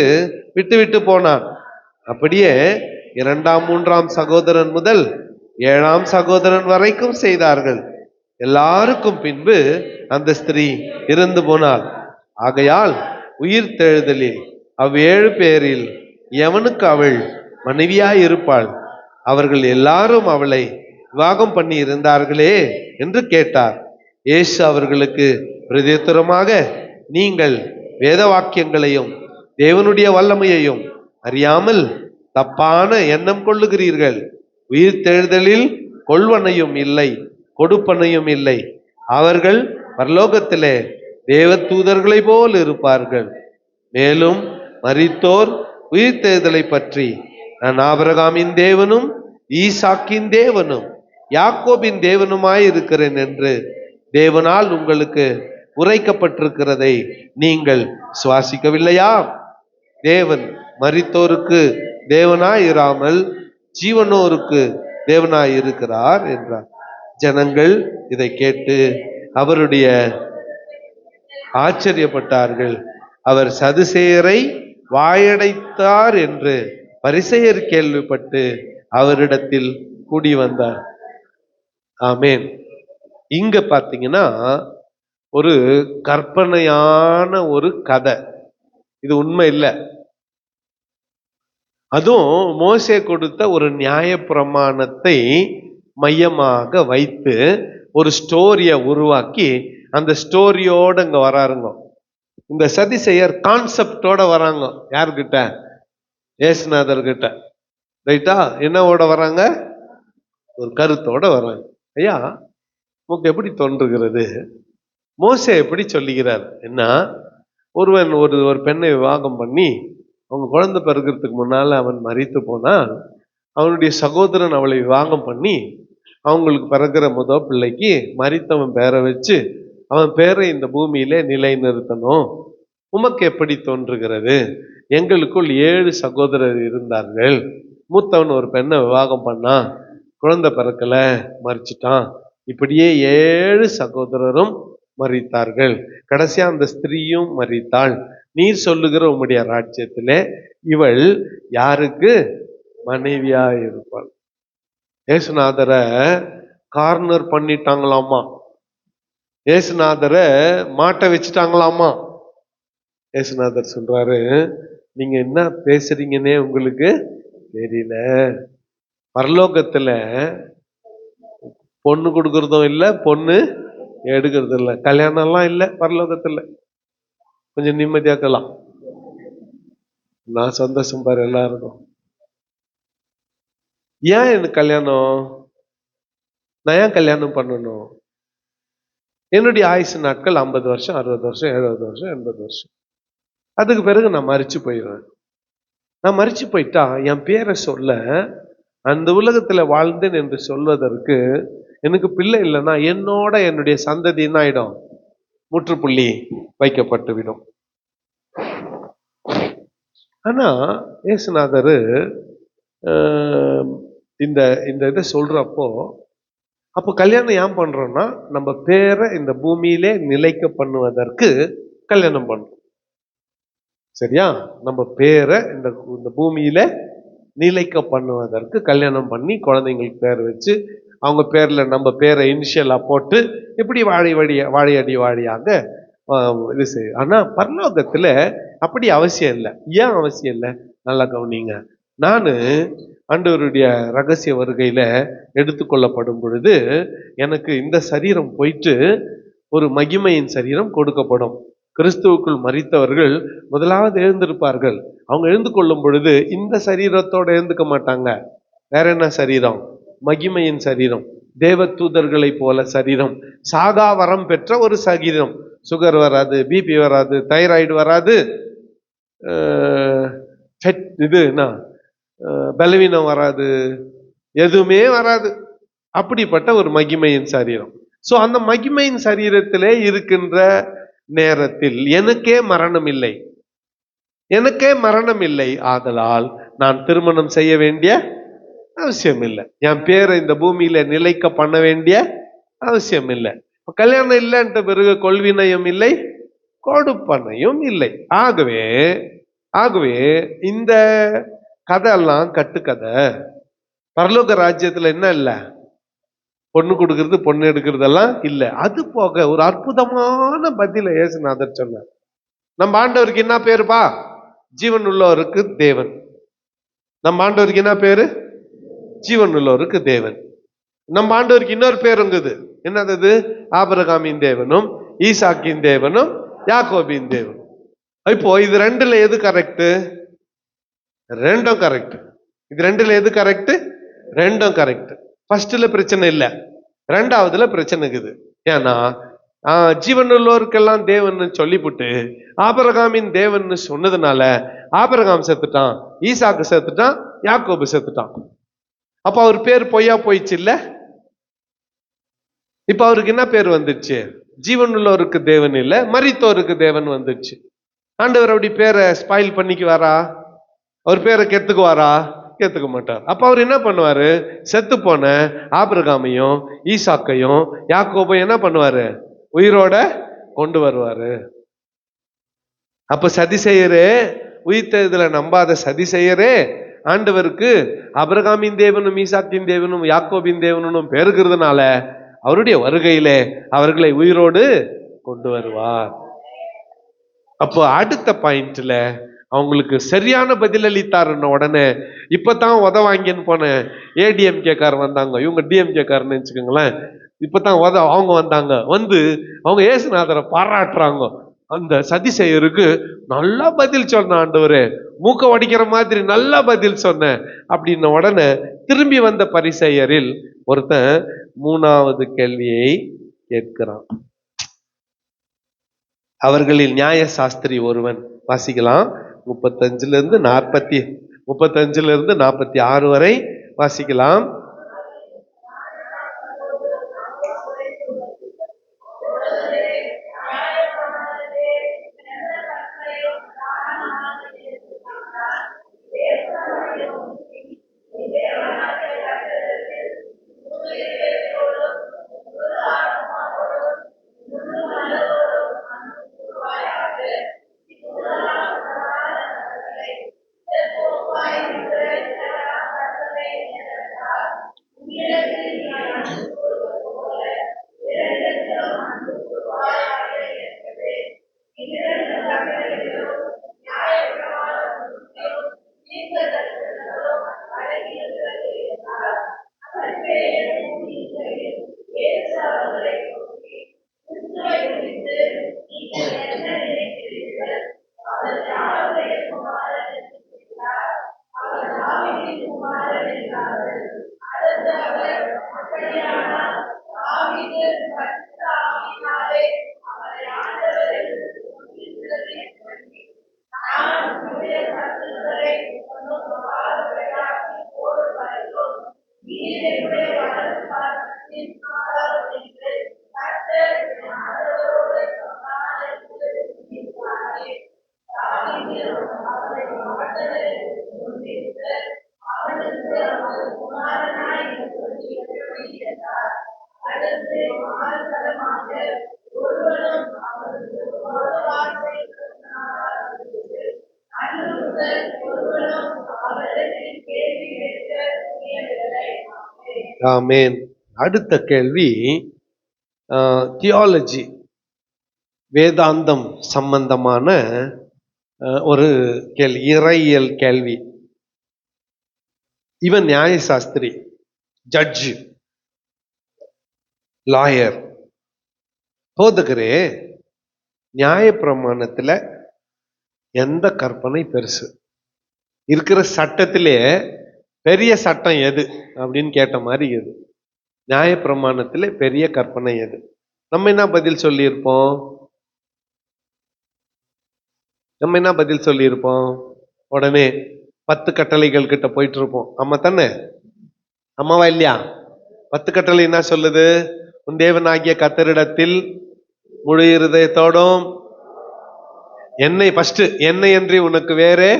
விட்டு போனான். அப்படியே 2ஆம் 3ஆம் சகோதரன் முதல் 7ஆம் சகோதரன் வரைக்கும் செய்தார்கள். எல்லாருக்கும் பின்பு அந்த ஸ்திரீ இறந்து போனாள். ஆகையால் உயிர்த்தெழுதலில் 7 பேரில் எவனுக்கு அவள் மனைவியாய் இருப்பாள்? அவர்கள் எல்லாரும் அவளை விவாகம் பண்ணி இருந்தார்களே என்று கேட்டார். இயேசு அவர்களுக்கு பிரதியுத்தரமாக, நீங்கள் வேத வாக்கியங்களையும் தேவனுடைய வல்லமையையும் அறியாமல் தப்பான எண்ணம் கொள்ளுகிறீர்கள். உயிர்த்தெழுதலில் கொள்வனையும் இல்லை, கொடுப்பனையும் இல்லை. அவர்கள் பரலோகத்திலே தேவ தூதர்களை போல் இருப்பார்கள். மேலும் மரித்தோர் உயிர்த்தெழுதலை பற்றி நான் ஆபிரகாமின் தேவனும் ஈசாக்கின் தேவனும் யாக்கோபின் தேவனுமாய் இருக்கிறேன் என்று தேவனால் உங்களுக்கு உரைக்கப்பட்டிருக்கிறதை நீங்கள் சுவாசிக்கவில்லையா? தேவன் மரித்தோருக்கு தேவனாய் இராமல் ஜீவனோருக்கு தேவனாய் இருக்கிறார் என்றார். ஜனங்கள் இதை கேட்டு அவருடைய ஆச்சரியப்பட்டார்கள். அவர் சதுசேயரை வாயடைத்தார் என்று பரிசேயர் கேள்விப்பட்டு அவரிடத்தில் கூடி வந்தார். ஆமேன். இங்க பாத்தீங்கன்னா ஒரு கற்பனையான ஒரு கதை, இது உண்மை இல்லை. அதுவும் மோசே கொடுத்த ஒரு நியாயப்பிரமாணத்தை மையமாக வைத்து ஒரு ஸ்டோரியை உருவாக்கி அந்த ஸ்டோரியோட இங்க வராருங்க. இந்த சதிசெயர் கான்செப்டோட வராங்க. யார்கிட்ட? ஏசுநாதர் கிட்ட. ரைட்டா? என்னவோட வராங்க? ஒரு கருத்தோட வராங்க. ஐயா, உங்களுக்கு எப்படி தோன்றுகிறது? மோசே எப்படி சொல்லுகிறார்? என்ன, ஒருவன் ஒரு பெண்ணை விவாகம் பண்ணி அவங்க குழந்தை பிறக்கிறதுக்கு முன்னால அவன் மரித்து போனால் அவனுடைய சகோதரன் அவளை விவாகம் பண்ணி அவங்களுக்கு பிறகுற முதல் பிள்ளைக்கு மரித்தவன் பேரை வச்சு அவன் பேரை இந்த பூமியிலே நிலைநிறுத்தணும். உமக்கு எப்படி தோன்றுகிறது? எங்களுக்குள் 7 சகோதரர் இருந்தார்கள். மூத்தவன் ஒரு பெண்ணை விவாகம் பண்ணான், குழந்தை பிறக்கல, மரிச்சிட்டான். இப்படியே 7 சகோதரரும் மரித்தார்கள். கடைசியா அந்த ஸ்திரீயும் மரித்தாள். நீர் சொல்லுகிற உம்முடைய ராஜ்யத்திலே இவள் யாருக்கு மனைவியா இருப்பாள்? ஏசுநாதரை கார்னர் பண்ணிட்டாங்களாமா. ஏசுநாதரை மாட்ட வச்சுட்டாங்களாமா. ஏசுநாதர் சொல்றாரு, நீங்க என்ன பேசுறீங்கன்னே உங்களுக்கு தெரியல. பரலோகத்துல பொண்ணு கொடுக்கறதும் இல்லை, பொண்ணு எடுக்கிறதும் இல்லை, கல்யாணம் எல்லாம் இல்லை பரலோகத்துல. கொஞ்சம் நிம்மதியாக்கலாம். நான் சந்தோஷம் பாரு எல்லாருக்கும். ஏன் எனக்கு கல்யாணம்? நான் ஏன் கல்யாணம் பண்ணணும்? என்னுடைய ஆயுசு நாட்கள் 50 வருஷம், 60 வருஷம், 70 வருஷம், 80 வருஷம். அதுக்கு பிறகு நான் மரிச்சு போயிடுவேன். நான் மரிச்சு போயிட்டா என் பேரை சொல்ல, அந்த உலகத்துல வாழ்ந்தேன் என்று சொல்வதற்கு எனக்கு பிள்ளை இல்லைன்னா என்னோட என்னுடைய சந்ததி என்ன ஆயிடும்? முற்றுப்புள்ளி வைக்கப்பட்டு விடும். ஆனா ஏசுநாதர் இந்த இந்த இதை சொல்றப்போ, அப்போ கல்யாணம் ஏன் பண்றோம்னா நம்ம பேரை இந்த பூமியிலே நிலைக்க பண்ணுவதற்கு கல்யாணம் பண்றோம். சரியா? நம்ம பேரை இந்த பூமியில நிலைக்க பண்ணுவதற்கு கல்யாணம் பண்ணி குழந்தைங்களுக்கு பேர் வச்சு அவங்க பேர்ல நம்ம பேரை இனிஷியலா போட்டு இப்படி வாழையடியாக இது செய்யும். ஆனா பரலோகத்துல அப்படி அவசியம் இல்லை. ஏன் அவசியம் இல்லை? நல்லா கவனிங்க. நான் ஆண்டவருடைய ரகசிய வருகையில எடுத்துக்கொள்ளப்படும் பொழுது எனக்கு இந்த சரீரம் போயிட்டு ஒரு மகிமையின் சரீரம் கொடுக்கப்படும். கிறிஸ்துவுக்குள் மரித்தவர்கள் முதலாவது எழுந்திருப்பார்கள். அவங்க எழுந்து கொள்ளும் பொழுது இந்த சரீரத்தோட எழுந்துக்க மாட்டாங்க. வேற என்ன சரீரம்? மகிமையின் சரீரம், தேவ தூதர்களை போல சரீரம், சாகா வரம் பெற்ற ஒரு சரீரம். சுகர் வராது, பிபி வராது, தைராய்டு வராது, பலவீனம் வராது, எதுவுமே வராது. அப்படிப்பட்ட ஒரு மகிமையின் சரீரம். சோ அந்த மகிமையின் சரீரத்திலே இருக்கின்ற நேரத்தில் எனக்கே மரணம் இல்லை. எனக்கே மரணம் இல்லை. ஆதலால் நான் திருமணம் செய்ய வேண்டிய அவசியம் இல்லை. என் பேரை இந்த பூமியில நிலைக்க பண்ண வேண்டிய அவசியம் இல்லை. கல்யாணம் இல்லைன்ற பிறகு கொள்வினையும் இல்லை, கொடுப்பனையும் இல்லை. ஆகவே இந்த கதையெல்லாம் கட்டுக்கதை. பரலோக ராஜ்யத்துல என்ன இல்லை? பொண்ணு கொடுக்கறது, பொண்ணு எடுக்கிறதெல்லாம் இல்லை. அது போக ஒரு அற்புதமான பதில இயேசுநாதர் சொன்னார். நம்ம ஆண்டவருக்கு என்ன பேருப்பா? ஜீவன் உள்ளவருக்கு தேவன். நம்ம ஆண்டவருக்கு என்ன பேரு? ஜீவன் உள்ளவருக்கு தேவன். நம்ம ஆண்டவருக்கு இன்னொரு பேருங்குது. என்னது? ஆபிரகாமின் தேவனும், ஈசாக்கின் தேவனும், யாக்கோபின் தேவனும். இப்போ இது ரெண்டுல எது கரெக்ட்? ரெண்டும் கரெக்ட். இது ரெண்டுல எது கரெக்ட்? ரெண்டும் கரெக்ட். ஃபர்ஸ்ட்ல பிரச்சனை இல்லை, ரெண்டாவதுல பிரச்சனை இருக்குது. ஏன்னா ஜீவன் உள்ளோருக்கெல்லாம் தேவன் சொல்லிவிட்டு ஆபிரகாமின் தேவன் சொன்னதுனால ஆபிரகாம் செத்துட்டான், ஈசாக்கு செத்துட்டான், யாக்கோபு செத்துட்டான். அப்ப அவர் பேர் பொய்யா போயிடுச்சு இல்ல? இப்ப அவருக்கு என்ன பேர் வந்துடுச்சு? ஜீவன் உள்ளவருக்கு தேவன் இல்ல, மரித்தோருக்கு தேவன் வந்துடுச்சு. ஆண்டவர் அப்படி பேரை ஸ்பாயில் பண்ணிக்குவாரா? அவர் பேரை கெடுத்துக்குவாரா? கேத்துக்க மாட்டார். அப்ப அவர் என்ன பண்ணுவாரு? செத்து போன ஆபிரகாமையும் ஈசாக்கையும் யாக்கோபையும் என்ன பண்ணுவாரு? உயிரோட கொண்டு வருவாரு. அப்ப சதி செய்யறே, உயிர்த்ததுல நம்பாத சதி செய்யறே ஆண்டவருக்கு ஆபிரகாமின் தேவனும், ஈசாக்கின் தேவனும், யாக்கோபின் தேவனும் பேருக்கிறதுனால அவருடைய வருகையிலே அவர்களை உயிரோடு கொண்டு வருவார். அப்போ அடுத்த பாயிண்ட்ல அவங்களுக்கு சரியான பதில் அளித்தாருன்ன உடனே இப்பதான் வாங்கின்னு போனேன் ஏடிஎம்கே கார் வந்தாங்க, இவங்க டிஎம்கே கார்னு வச்சுக்கோங்களேன். இப்பதான் அவங்க வந்தாங்க, வந்து அவங்க இயேசுநாதரை பாராட்டுறாங்க. அந்த சதிசெயருக்கு நல்லா பதில் சொன்ன ஆண்டவரே, மூக்க வடிக்கிற மாதிரி நல்லா பதில் சொன்னேன் அப்படின்ன உடனே திரும்பி வந்த பரிசேயரில் ஒருத்தன் 3வது கேள்வியை கேட்கிறான். அவர்களில் நியாய சாஸ்திரி ஒருவன். வாசிக்கலாம் 35 46 வரை வாசிக்கலாம். ஆமென். அடுத்த கேள்வி தியாலஜி, வேதாந்தம் சம்பந்தமான ஒரு கேள்வி, இறையியல் கேள்வி. இவன் நியாயசாஸ்திரி, ஜட்ஜு, லாயர். போதகரே, நியாய பிரமாணத்துல எந்த கற்பனை பெருசு? இருக்கிற சட்டத்திலே பெரிய சட்டம் எது அப்படின்னு கேட்ட மாதிரி எது? நியாய பிரமாணத்துல பெரிய கற்பனை எது? நம்ம என்ன பதில் சொல்லியிருப்போம்? உடனே 10 கட்டளைகள் கிட்ட போயிட்டு இருப்போம். ஆமா தானே? அம்மாவா இல்லையா? 10 கட்டளை என்ன சொல்லுது? உன் தேவனாகிய கர்த்தரிடத்தில் முழு இருதயத்தோடும், என்னை ஃபர்ஸ்ட், என்னை அன்றி உனக்கு வேறே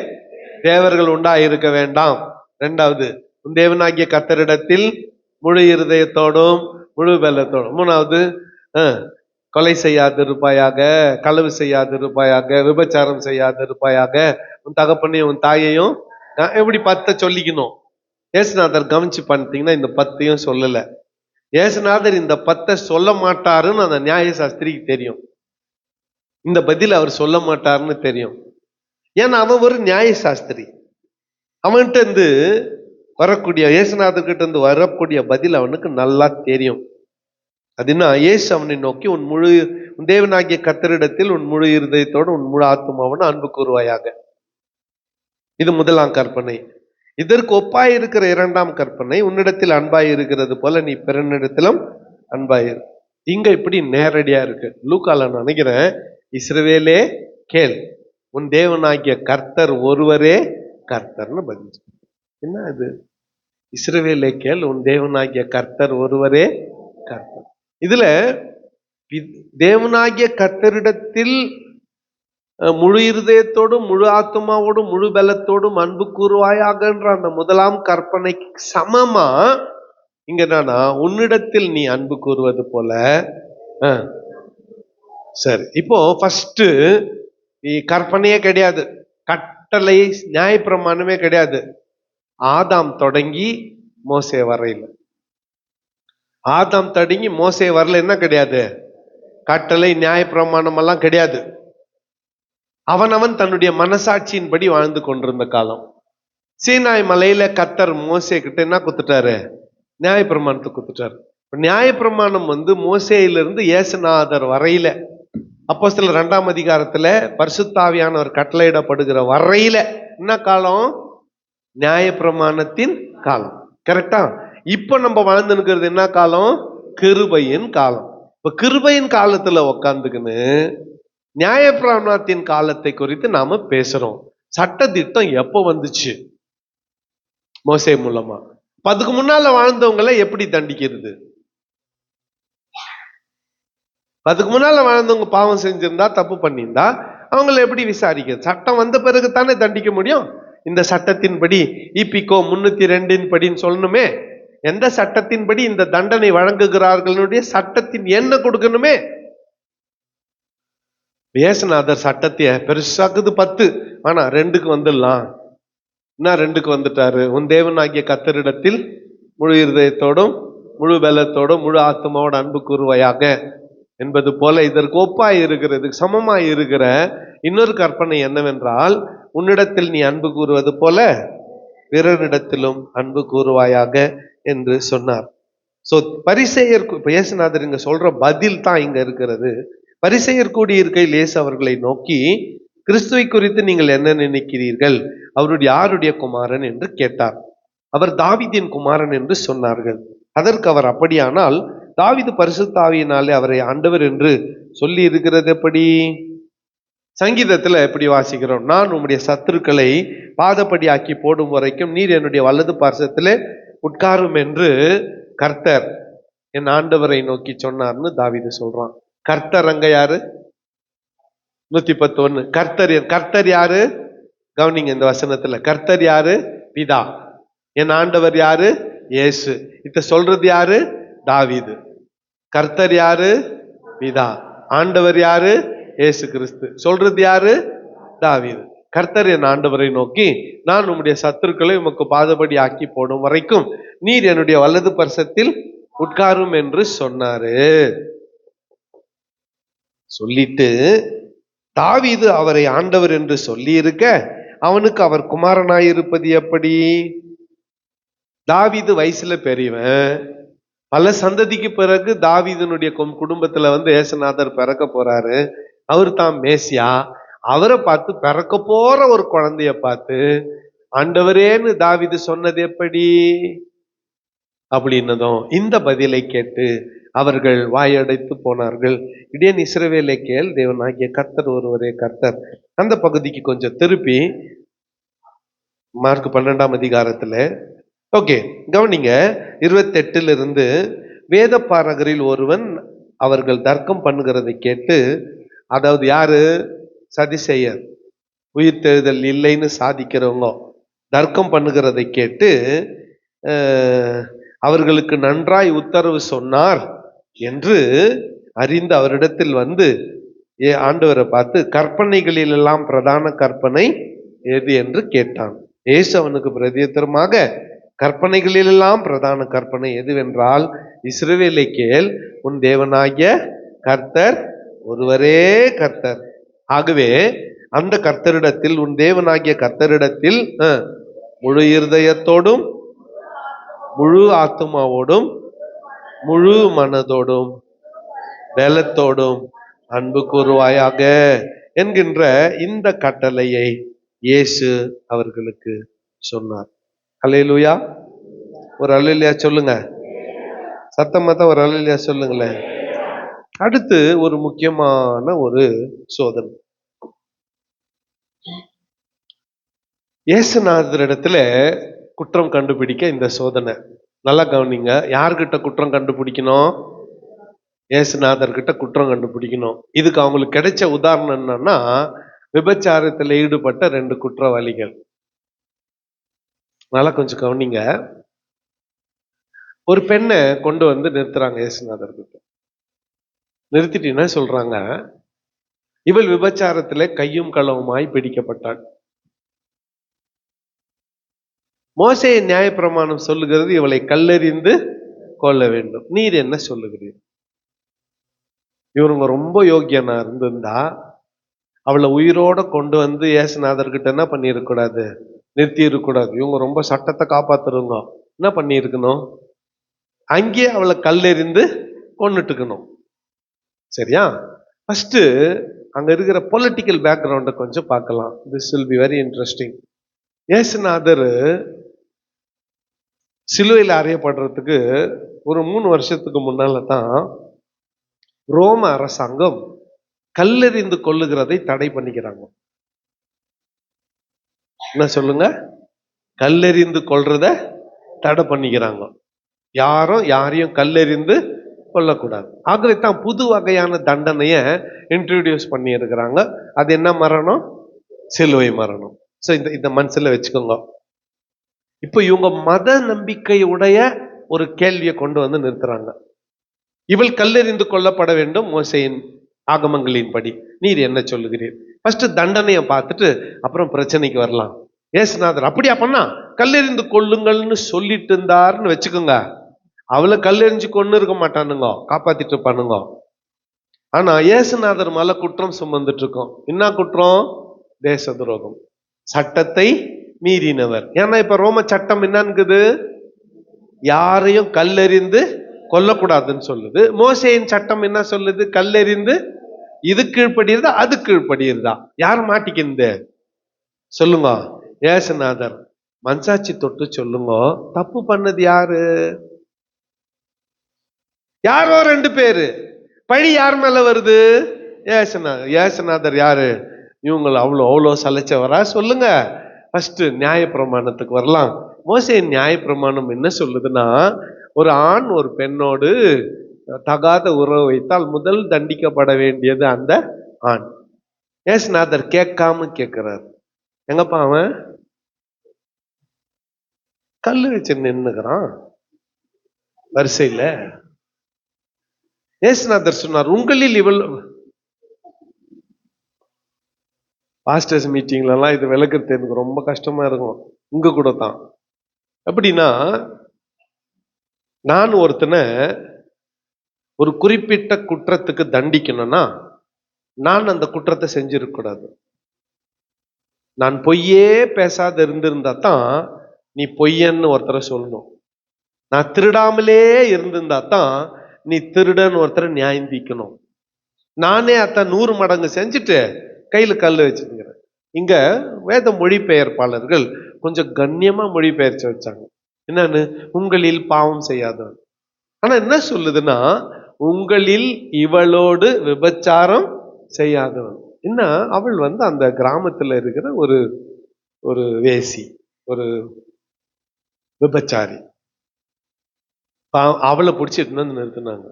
தேவர்கள் உண்டாயிருக்க வேண்டாம். 2வது, உன் தேவனாகிய கர்த்தரிடத்தில் முழு இருதயத்தோடும் முழு பலத்தோடும். 3வது, கொலை செய்யாதிருப்பாயாக, களவு செய்யாதிருப்பாயாக, விபச்சாரம் செய்யாதிருப்பாயாக, உன் தகப்பனையும் உன் தாயையும். எப்படி 10 சொல்லிக்கணும்? இயேசுநாதர் கவனிச்சு பண்ணிட்டீங்கன்னா இந்த 10ஐயும் சொல்லல. இயேசுநாதர் இந்த 10 சொல்ல மாட்டாருன்னு அந்த நியாய சாஸ்திரிக்கு தெரியும். இந்த பதில் அவர் சொல்ல மாட்டாருன்னு தெரியும். ஏன்னா அவன் ஒரு நியாய சாஸ்திரி. அவன்கிட்ட இருந்து வரக்கூடிய, இயேசுநாதர் கிட்ட இருந்து வரக்கூடிய பதில் அவனுக்கு நல்லா தெரியும். அதுனா, இயேசு அவனை நோக்கி உன் தேவனாகிய கர்த்தரிடத்தில் உன் முழு இருதயத்தோடு உன் முழு ஆத்துமாவோடு அன்பு கூறுவாயாக. இது 1ஆம் கற்பனை. இதற்கு ஒப்பாய் இருக்கிற 2ஆம் கற்பனை, உன்னிடத்தில் அன்பாய் இருக்கிறது போல நீ பிறனிடத்திலும் அன்பாயிரு. இங்க இப்படி நேரடியா இருக்கு. லூக்கால நினைக்கிறேன், இஸ்ரவேலே கேள், உன் தேவனாகிய கர்த்தர் ஒருவரே கர்த்தர்னு பதில். என்ன இது? இஸ்ரவேலே கேள், உன் தேவனாகிய கர்த்தர் ஒருவரே கர்த்தர். இதுல தேவனாகிய கர்த்தரிடத்தில் முழு இருதயத்தோடும் முழு ஆத்மாவோடும் முழு பலத்தோடும் அன்பு கூறுவாயாகன்ற அந்த 1ஆம் கற்பனைக்கு சமமா இங்க என்னன்னா, உன்னிடத்தில் நீ அன்பு கூறுவது போல. சரி, இப்போ ஃபர்ஸ்ட் கற்பனையே கிடையாது, கட்டளை நியாயப்பிரமாணமே கிடையாது. ஆதாம் தொடங்கி மோசே வரையில, ஆதாம் தொடங்கி மோசே வரல என்ன கிடையாது? கட்டளை நியாயப்பிரமாணம் எல்லாம் கிடையாது. அவனவன் தன்னுடைய மனசாட்சியின்படி வாழ்ந்து கொண்டிருந்த காலம். சீனாய் மலையில கர்த்தர் மோசே கிட்ட என்ன குத்துட்டாரு? நியாயப்பிரமாணத்தை குத்துட்டாரு. நியாயப்பிரமாணம் மோசேயிலிருந்து இயேசுநாதர் வரையில, அப்போஸ்தலர் 2ஆம் அதிகாரத்துல பரிசுத்தாவியானவர் கட்டளையிடப்படுகிற வரையில என்ன காலம்? நியாயப்பிரமாணத்தின் காலம். கரெக்டா? இப்ப நம்ம வாழ்ந்துருக்கிறது என்ன காலம்? கிருபையின் காலம். இப்ப கிருபையின் காலத்துல உக்காந்துக்குன்னு நியாயப்பிரமாணத்தின் காலத்தை குறித்து நாம பேசுறோம். சட்ட திட்டம் எப்போ வந்துச்சு? மோசே மூலமா. அதுக்கு முன்னால வாழ்ந்தவங்களை எப்படி தண்டிக்கிறது? அதுக்கு முன்னால வாழ்ந்தவங்க பாவம் செஞ்சிருந்தா, தப்பு பண்ணியிருந்தா அவங்களை எப்படி விசாரிக்கிறது? சட்டம் வந்த பிறகு தானே தண்டிக்க முடியும். இந்த சட்டத்தின்படி இபிகோ 302 படின்னு சொல்லணுமே. எந்த சட்டத்தின்படி இந்த தண்டனை வழங்குகிறார்களுடைய சட்டத்தின் எண்ண கொடுக்கணுமே. இயேசுநாதர் சட்டத்தை பெருசாக்குது 10, ஆனா 2க்கு வந்துடலாம். என்ன 2க்கு வந்துட்டாரு? உன் தேவனாகிய கர்த்தரிடத்தில் முழு இருதயத்தோடும் முழு பலத்தோடும் முழு ஆத்மாவோட அன்பு கூறுவாயாக என்பது போல இதற்கு ஒப்பாய் இருக்கிறது, சமமாய் இருக்கிற இன்னொரு கற்பனை என்னவென்றால், உன்னிடத்தில் நீ அன்பு கூறுவது போல பிறரிடத்திலும் அன்பு கூறுவாயாக என்று சொன்னார். சோ பரிசேயர், இயேசுநாதர் இங்க சொல்ற பதில் தான் இங்க இருக்கிறது. பரிசேயர் கூடியிருக்கையில் இயேசு அவர்களை நோக்கி, கிறிஸ்துவை குறித்து நீங்கள் என்ன நினைக்கிறீர்கள்? அவருடைய யாருடைய குமாரன் என்று கேட்டார். அவர் தாவீதின் குமாரன் என்று சொன்னார்கள். அதற்கு அவர், அப்படியானால் தாவீது பரிசுத்த ஆவியினாலே அவரை ஆண்டவர் என்று சொல்லி இருக்கிறது எப்படி? சங்கீதத்துல எப்படி வாசிக்கிறோம்? நான் உம்முடைய சத்துருக்களை பாதப்படி ஆக்கி போடும் வரைக்கும் நீர் என்னுடைய வலது பார்சத்திலே உட்காரும் என்று கர்த்தர் என் ஆண்டவரை நோக்கி சொன்னார்னு தாவீது சொல்றான். கர்த்தர் அங்க யாரு? 111. கர்த்தர் யாரு? கவனிங்க இந்த வசனத்துல. கர்த்தர் யாரு? பிதா. என் ஆண்டவர் யாரு? இயேசு. இத சொல்றது யாரு? தாவீது. கர்த்தர் யாரு? பிதா. ஆண்டவர் யாரு? இயேசு கிறிஸ்து. சொல்றது யாரு? தாவீது. கர்த்தர் என் ஆண்டவரை நோக்கி, நான் உம்முடைய சத்துருக்களை உமக்கு பாதபடி ஆக்கி போடும் வரைக்கும் நீர் என்னுடைய வலது பர்சத்தில் உட்காரும் என்று சொன்னாரு. சொல்லிட்டு தாவீது அவரை ஆண்டவர் என்று சொல்லி இருக்க அவனுக்கு அவர் குமாரனாயிருப்பது எப்படி? தாவீது வயசுல பெரியவன். பல சந்ததிக்கு பிறகு தாவீதனுடைய குடும்பத்துல இயேசுநாதர் பிறக்க போறாரு. அவர் தான் மேசியா. அவரை பார்த்து பிறக்க போற ஒரு குழந்தைய பார்த்து ஆண்டவரேன்னு தாவீது சொன்னது எப்படி? அப்படின்னதும் இந்த பதிலை கேட்டு அவர்கள் வாயடைத்து போனார்கள். இடையன் இஸ்ரவேலை கேள், தேவனாகிய கர்த்தர் ஒருவரே கர்த்தர். அந்த பகுதிக்கு கொஞ்சம் திருப்பி மார்க் 12ஆம் அதிகாரத்துல, ஓகே கவனிங்க, 28 வேத பாரகரில் ஒருவன் அவர்கள் தர்க்கம் பண்ணுகிறதை கேட்டு, அதாவது யாரு? சதிசெயர், உயிர்த்தெழுதல் இல்லைன்னு சாதிக்கிறவங்க தர்க்கம் பண்ணுகிறதை கேட்டு அவர்களுக்கு நன்றாய் உத்தரவு சொன்னார் என்று அறிந்து அவரிடத்தில் ஆண்டவரை பார்த்து, கற்பனைகளில் எல்லாம் பிரதான கற்பனை எது என்று கேட்டான். இயேசு அவனுக்கு பிரதியுத்தரமாக, கற்பனைகளிலெல்லாம் பிரதான கற்பனை எதுவென்றால், இஸ்ரவேலை கேள், உன் தேவனாகிய கர்த்தர் ஒருவரே கர்த்தர். ஆகவே அந்த கர்த்தரிடத்தில், உன் தேவனாகிய கர்த்தரிடத்தில் முழு இருதயத்தோடும் முழு ஆத்துமாவோடும் முழு மனதோடும் பலத்தோடும் அன்பு கூறுவாயாக என்கின்ற இந்த கட்டளையை இயேசு அவர்களுக்கு சொன்னார். அல்லேலூயா. ஒரு அல்லேலூயா சொல்லுங்க. சத்தமா தான் ஒரு அல்லேலூயா சொல்லுங்களேன். அடுத்து ஒரு முக்கியமான ஒரு சோதனை. இயேசுநாதரிடத்துல குற்றம் கண்டுபிடிக்க இந்த சோதனை. நல்லா கவனிங்க. யார்கிட்ட குற்றம் கண்டுபிடிக்கணும்? இயேசுநாதர்கிட்ட குற்றம் கண்டுபிடிக்கணும். இதுக்கு அவங்களுக்கு கிடைச்ச உதாரணம் என்னன்னா, விபச்சாரத்தில் ஈடுபட்ட 2 குற்றவாளிகள். நல்லா கொஞ்சம் கவனிங்க. ஒரு பெண்ணை கொண்டு நிறுத்துறாங்க இயேசுநாதர்கிட்ட. நிறுத்திட்டு என்ன சொல்றாங்க? இவள் விபச்சாரத்திலே கையும் களவுமாய் பிடிக்கப்பட்டாள். மோசே நியாயப்பிரமாணம் சொல்லுகிறது இவளை கல்லெறிந்து கொள்ள வேண்டும். நீர் என்ன சொல்லுகிறீர்? இவருங்க ரொம்ப யோக்கியனா இருந்திருந்தா அவளை உயிரோட கொண்டு வந்து இயேசுநாதர்கிட்ட என்ன பண்ணிருக்கூடாது, நிறுத்தி இருக்கக்கூடாது. இவங்க ரொம்ப சட்டத்தை காப்பாத்துறவங்க, என்ன பண்ணியிருக்கணும், அங்கேயே அவளை கல்லெறிந்து கொன்னுட்டுக்கணும். சரியா? ஃபர்ஸ்ட் அங்க இருக்கிற பொலிட்டிக்கல் பேக்ரவுண்டை கொஞ்சம் பார்க்கலாம். This will be very interesting. இயேசுநாதர் சிலுவையில் அறையப்படுறதுக்கு ஒரு 3 வருஷத்துக்கு முன்னால தான் ரோம அரசாங்கம் கல்லெறிந்து கொல்லுகிறதை தடை பண்ணிக்கிறாங்க. என்ன சொல்லுங்க? கல்லெறிந்து கொல்றத தடை பண்ணிக்கிறாங்க. யாரும் யாரையும் கல்லெறிந்து கொல்லக்கூடாது. ஆகவே தான் புது வகையான தண்டனைய இன்ட்ரோடியூஸ் பண்ணி இருக்கிறாங்க. அது என்ன மரணம்? சிலுவை மரணம். சோ இந்த மனசுல வச்சுக்கோங்க. இப்போ இவங்க மத நம்பிக்கையுடைய ஒரு கேள்வியை கொண்டு வந்து நிறுத்துறாங்க. இவள் கல்லெறிந்து கொல்லப்பட வேண்டும் மோசேயின் ஆகமங்களின்படி, நீர் என்ன சொல்லுகிறீர்? ஃபர்ஸ்ட் தண்டனையை பார்த்துட்டு அப்புறம் பிரச்சனைக்கு வரலாம். இயேசுநாதர் அப்படியா பண்ணா கல்லெறிந்து கொள்ளுங்கள்னு சொல்லிட்டு இருந்தாருன்னு வச்சுக்கோங்க, அவளை கல்லெறிஞ்சு கொண்டு இருக்க மாட்டானுங்க, காப்பாத்திட்டு இருப்பானுங்க. ஆனா இயேசுநாதர் மேல குற்றம் சுமந்துட்டு இருக்கோம். என்ன குற்றம்? தேச துரோகம், சட்டத்தை மீறினவர். ஏன்னா இப்ப ரோம சட்டம் என்னங்குது, யாரையும் கல்லெறிந்து கொல்லக்கூடாதுன்னு சொல்லுது. மோசேயின் சட்டம் என்ன சொல்லுது? கல்லெறிந்து இது கீழ்படியிருதா அது கீழ்படியிருதா? யார் மாட்டிக்கிந்து சொல்லுங்க? இயேசுநாதர் மனசாட்சி தொட்டு சொல்லுங்க, தப்பு பண்ணது யாரு? யாரோ 2 பேரு. பழி யார் மேல வருது? இயேசுநாதர். இயேசுநாதர் யாரு? இவங்களை அவ்வளோ சலைச்சவரா? சொல்லுங்க. ஃபர்ஸ்ட் நியாய பிரமாணத்துக்கு வரலாம். மோசேயின் நியாய பிரமாணம் என்ன சொல்லுதுன்னா, ஒரு ஆண் ஒரு பெண்ணோடு தகாத உறவு வைத்தால் முதல் தண்டிக்கப்பட வேண்டியது அந்த ஆண். இயேசுநாதர் கேட்காம கேட்கிறார். எங்கப்பா அவன்? கல்லு வச்சு நின்னுக்கிறான் வரிசையில. இயேசுநாதர் சொன்னார், உங்களில் இவள். பாஸ்டர்ஸ் மீட்டிங்ல எல்லாம் இது விளக்குறது எனக்கு ரொம்ப கஷ்டமா இருக்கும். இங்க கூட தான். எப்படின்னா, நான் ஒருத்தனை ஒரு குறிப்பிட்ட குற்றத்துக்கு தண்டிக்கணும்னா நான் அந்த குற்றத்தை செஞ்சிருக்க கூடாது. நான் பொய்யே பேசாத இருந்திருந்தா தான் நீ பொய்யன்னு ஒருத்தரை சொல்லணும். நான் திருடாமலே இருந்திருந்தா தான் நீ திருடன்னு ஒருத்தரை நியாயந்திக்கணும். நானே அத்தான் 100 மடங்கு செஞ்சுட்டு கையில கல்லு வச்சுருக்கிறேன். இங்க வேத மொழிபெயர்ப்பாளர்கள் கொஞ்சம் கண்ணியமா மொழிபெயர்ச்சி வச்சாங்க. என்னன்னு? உங்களில் பாவம் செய்யாதவன். ஆனா என்ன சொல்லுதுன்னா, உங்களில் இவளோடு விபச்சாரம் செய்யாதவன். என்ன, அவள் அந்த கிராமத்துல இருக்கிற ஒரு வேசி, ஒரு விபச்சாரி. அவளை பிடிச்சிட்டு வந்து நிறுத்தினாங்க.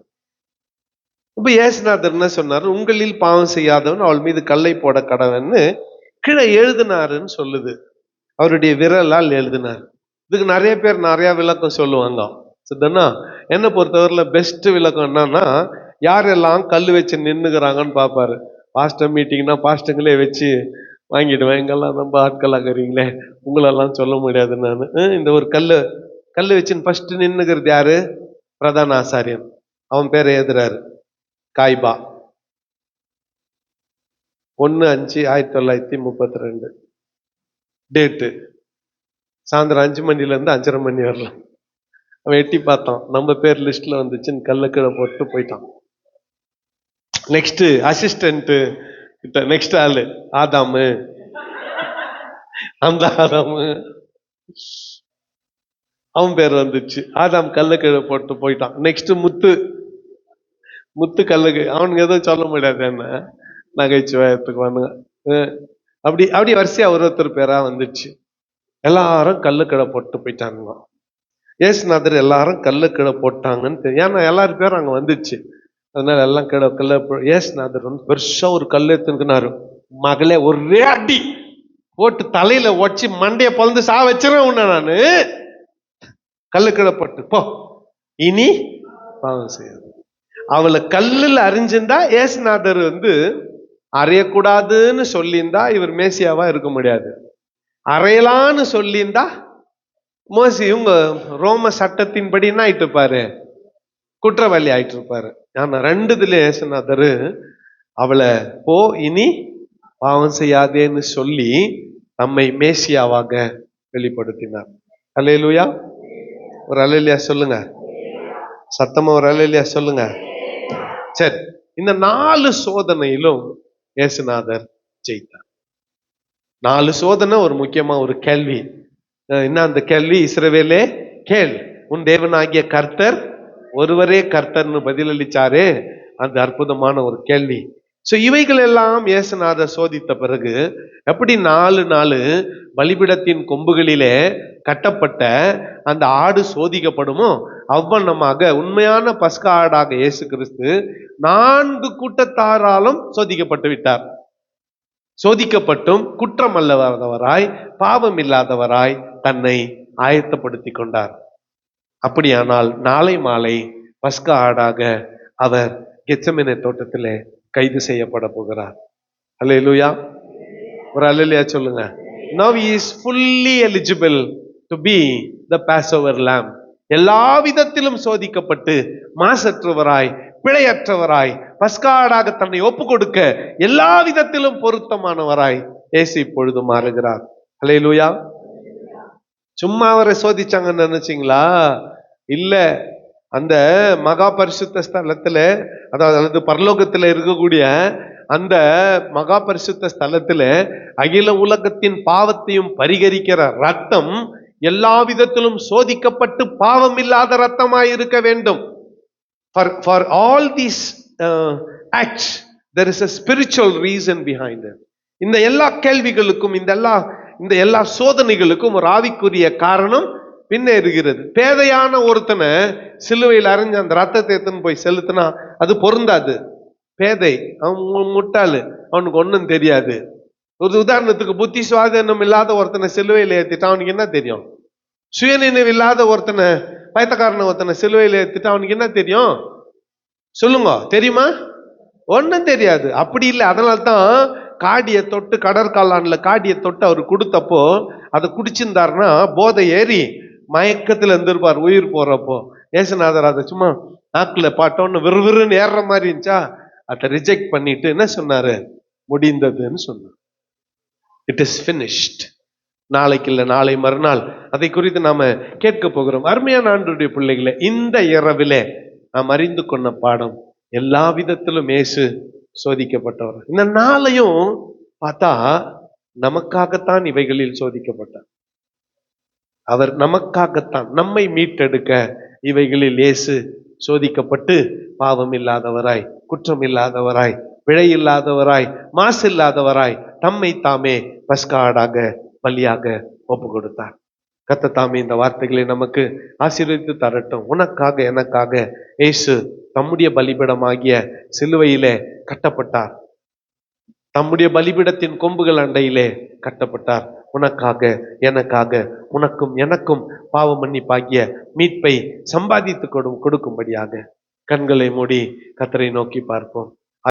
இப்ப இயேசுநாதர் என்ன சொன்னாரு? உங்களில் பாவம் செய்யாதவன் அவள் மீது கல்லை போட கடவன்னு கீழே எழுதினாருன்னு சொல்லுது. அவருடைய விரலால் எழுதினார். இதுக்கு நிறைய பேர் நிறைய விளக்கம் சொல்லுவாங்க. சரிதானா? என்னை பொறுத்தவரையில பெஸ்ட் விளக்கம் என்னன்னா, யாரெல்லாம் கல் வச்சு நின்னுக்கிறாங்கன்னு பார்ப்பாரு. பாஸ்டர் மீட்டிங்னா பாஸ்டங்களே வச்சு வாங்கிடுவேன். எங்கெல்லாம் நம்ம ஆட்களாகிறீங்களே, உங்களெல்லாம் சொல்ல முடியாது நான். இந்த ஒரு கல்லு வச்சுன்னு ஃபர்ஸ்ட் நின்னுக்கிறது யாரு? பிரதான ஆசாரியன். அவன் பேரை எழுதுறாரு, காய்பா. 1/5/1932 டேட்டு. சாயந்தரம் 5 மணில இருந்து 5:30 மணி வரலாம். அவன் எட்டி பார்த்தான், நம்ம பேர் லிஸ்ட்ல வந்துச்சுன்னு கல்ல கீழே போட்டு போயிட்டான். நெக்ஸ்ட் அசிஸ்டன்ட் கிட்ட நெக்ஸ்ட் ஆளு ஆதாமு. அந்த ஆதாமு அவன் பேர் வந்துச்சு. ஆதாம் கல்ல கீழே போட்டு போயிட்டான். நெக்ஸ்ட் முத்து கல்லுக்கு. அவனுக்கு எதுவும் சொல்ல முடியாது, என்ன நகைச்சுவையத்துக்கு வானுங்க. அப்படி வரிசையா ஒருத்தர் பேரா வந்துச்சு. எல்லாரும் கல்லு கீழே போட்டு போயிட்டானுங்க. இயேசுநாதர் எல்லாரும் கல்லு கீழே போட்டாங்கன்னு தெரியும். ஏன்னா எல்லாரும் பேரும் அங்க வந்துச்சு. அதனால எல்லாம் கல்ல. இயேசுநாதர் பெருசா ஒரு கல் எடுத்துக்கினாரு. மகளே, ஒரே அடி போட்டு தலையில உடச்சி மண்டைய பொழந்து சா வச்சிருவேன் உன்ன நானு. கல்லு கீழே போட்டு போ, இனி பாவம் செய்யாது. அவளை கல்லுல அறிஞ்சிருந்தா இயேசுநாதர் அறையக்கூடாதுன்னு சொல்லியிருந்தா இவர் மேசியாவா இருக்க முடியாது. அறையலான்னு சொல்லியிருந்தா மோசி இவங்க ரோம சட்டத்தின்படி என்ன ஆயிட்டு இருப்பாரு? குற்றவாளி ஆயிட்டு இருப்பாரு. ஆனா 2 இயேசுநாதர் அவளை போ, இனி பாவம் செய்யாதேன்னு சொல்லி நம்மை மேசியாவாக வெளிப்படுத்தினார். அல்லேலூயா. ஒரு அல்லேலூயா சொல்லுங்க. சத்தமா ஒரு அல்லேலூயா சொல்லுங்க. சரி, இந்த 4 சோதனையிலும் இயேசுநாதர் ஜெயித்தார். 4 சோதனை ஒரு முக்கியமா ஒரு கேள்வி. என்ன அந்த கேள்வி? இஸ்ரவேலே கேள், உன் தேவனாகிய கர்த்தர் ஒருவரே கர்த்தர்னு பதிலளிச்சாரே, அந்த அற்புதமான ஒரு கேள்வி. சோ இவைகள் எல்லாம் இயேசுநாதர் சோதித்த பிறகு எப்படி 4 பலிபீடத்தின் கொம்புகளிலே கட்டப்பட்ட அந்த ஆடு சோதிக்கப்படுமோ அவ்வண்ணமாக உண்மையான பஸ்கா ஆடாக இயேசு கிறிஸ்து 4 கூட்டத்தாராலும் சோதிக்கப்பட்டு விட்டார். சோதிக்கப்பட்டும் குற்றம் அல்லாதவராய், பாவம் இல்லாதவராய் தன்னை ஆயத்தப்படுத்தி கொண்டார். அப்படியானால் நாளை மாலை பஸ்கா ஆடாக அவர் கெத்செமனே தோட்டத்திலே கைது செய்யப்பட போகிறார். அல்லேலூயா. ஒரு அல்லேலூயா சொல்லுங்க. Now he is fully eligible to be the Passover lamb. எல்லா விதத்திலும் சோதிக்கப்பட்டு மாசற்றவராய், பிழையற்றவராய், பஸ்கா ஆடாக தன்னை ஒப்பு கொடுக்க எல்லா விதத்திலும் பொருத்தமானவராய் இயேசு இப்பொழுது மாறுகிறார். அல்லேலூயா. சும்மா அவரை சோதிச்சாங்கன்னு நினைச்சீங்களா? இல்ல, அந்த மகா பரிசுத்த ஸ்தலத்துல, அதாவது பரலோகத்துல இருக்கக்கூடிய அந்த மகா பரிசுத்த ஸ்தலத்துல அகில உலகத்தின் பாவத்தையும் பரிகரிக்கிற ரத்தம் எல்லா விதத்திலும் சோதிக்கப்பட்டு பாவம் இல்லாத ரத்தமாய் இருக்க வேண்டும். For all these acts there is a spiritual reason behind it. இந்த எல்லா கேள்விகளுக்கும், இந்த எல்லா சோதனைகளுக்கும் ஒரு ஆவிக்குரிய காரணம் பின்ன இருக்கிறது. பேதையான ஒருத்தனை சிலுவையில் அரைஞ்சு அந்த ரத்தத்தை எடுத்துன்னு போய் செலுத்தினா அது பொருந்தாது. பேதை, அவன் முட்டாளு, அவனுக்கு ஒன்றும் தெரியாது. ஒரு உதாரணத்துக்கு, புத்தி சுவாதீனம் இல்லாத ஒருத்தனை சிலுவையில் ஏற்றிட்டா அவனுக்கு என்ன தெரியும்? சுயநினைவு இல்லாத ஒருத்தனை, பயத்தக்காரன ஒருத்தனை சிலுவையில் ஏற்றிட்டா அவனுக்கு என்ன தெரியும்? சொல்லுங்க, தெரியுமா? ஒன்றும் தெரியாது. அப்படி இல்லை. அதனால்தான் காடியை தொட்டு, கடற்காலான்ல காடியை தொட்டு அவர் கொடுத்தப்போ அதை குடிச்சிருந்தாருன்னா போதை ஏறி மயக்கத்துல இருந்திருப்பார் உயிர் போறப்போ. ஏசுநாதர் அதை சும்மா நாக்குல பாட்டோன்னு விறுவிறுன்னு ஏறுற மாதிரி இருந்துச்சா, அதை ரிஜெக்ட் பண்ணிட்டு என்ன சொன்னாரு? முடிந்ததுன்னு சொன்னார். It is finished. நாளைக்கு இல்லை, நாளை மறுநாள் அதை குறித்து நாம கேட்க போகிறோம். அருமையான ஆண்டவருடைய பிள்ளைகளே, இந்த இரவிலே நாம் அறிந்து கொண்ட பாடம், எல்லா விதத்திலும் இயேசு சோதிக்கப்பட்டவர். இந்த நாளையும் பார்த்தா நமக்காகத்தான் இவைகளில் சோதிக்கப்பட்டார். அவர் நமக்காகத்தான், நம்மை மீட்டெடுக்க இவைகளில் இயேசு சோதிக்கப்பட்டு பாவம் இல்லாதவராய், குற்றம் இல்லாதவராய், பிழை இல்லாதவராய், மாசு இல்லாதவராய் தம்மை தாமே பஸ்கா ஆடாக பலியாக ஒப்பு கொடுத்தார். கர்த்தர் தாமே இந்த வார்த்தைகளை நமக்கு ஆசீர்வதித்து தரட்டும். உனக்காக எனக்காக இயேசு தம்முடைய பலிபீடமாகிய சிலுவையிலே கட்டப்பட்டார். தம்முடைய பலிபீடத்தின் கொம்புகள் அண்டையிலே கட்டப்பட்டார். உனக்காக எனக்காக, உனக்கும் எனக்கும் பாவ மன்னிப்பாகிய மீட்பை சம்பாதித்து கொடுக்கும்படியாக. கண்களை மூடி கர்த்தரை நோக்கி பார்ப்போம்.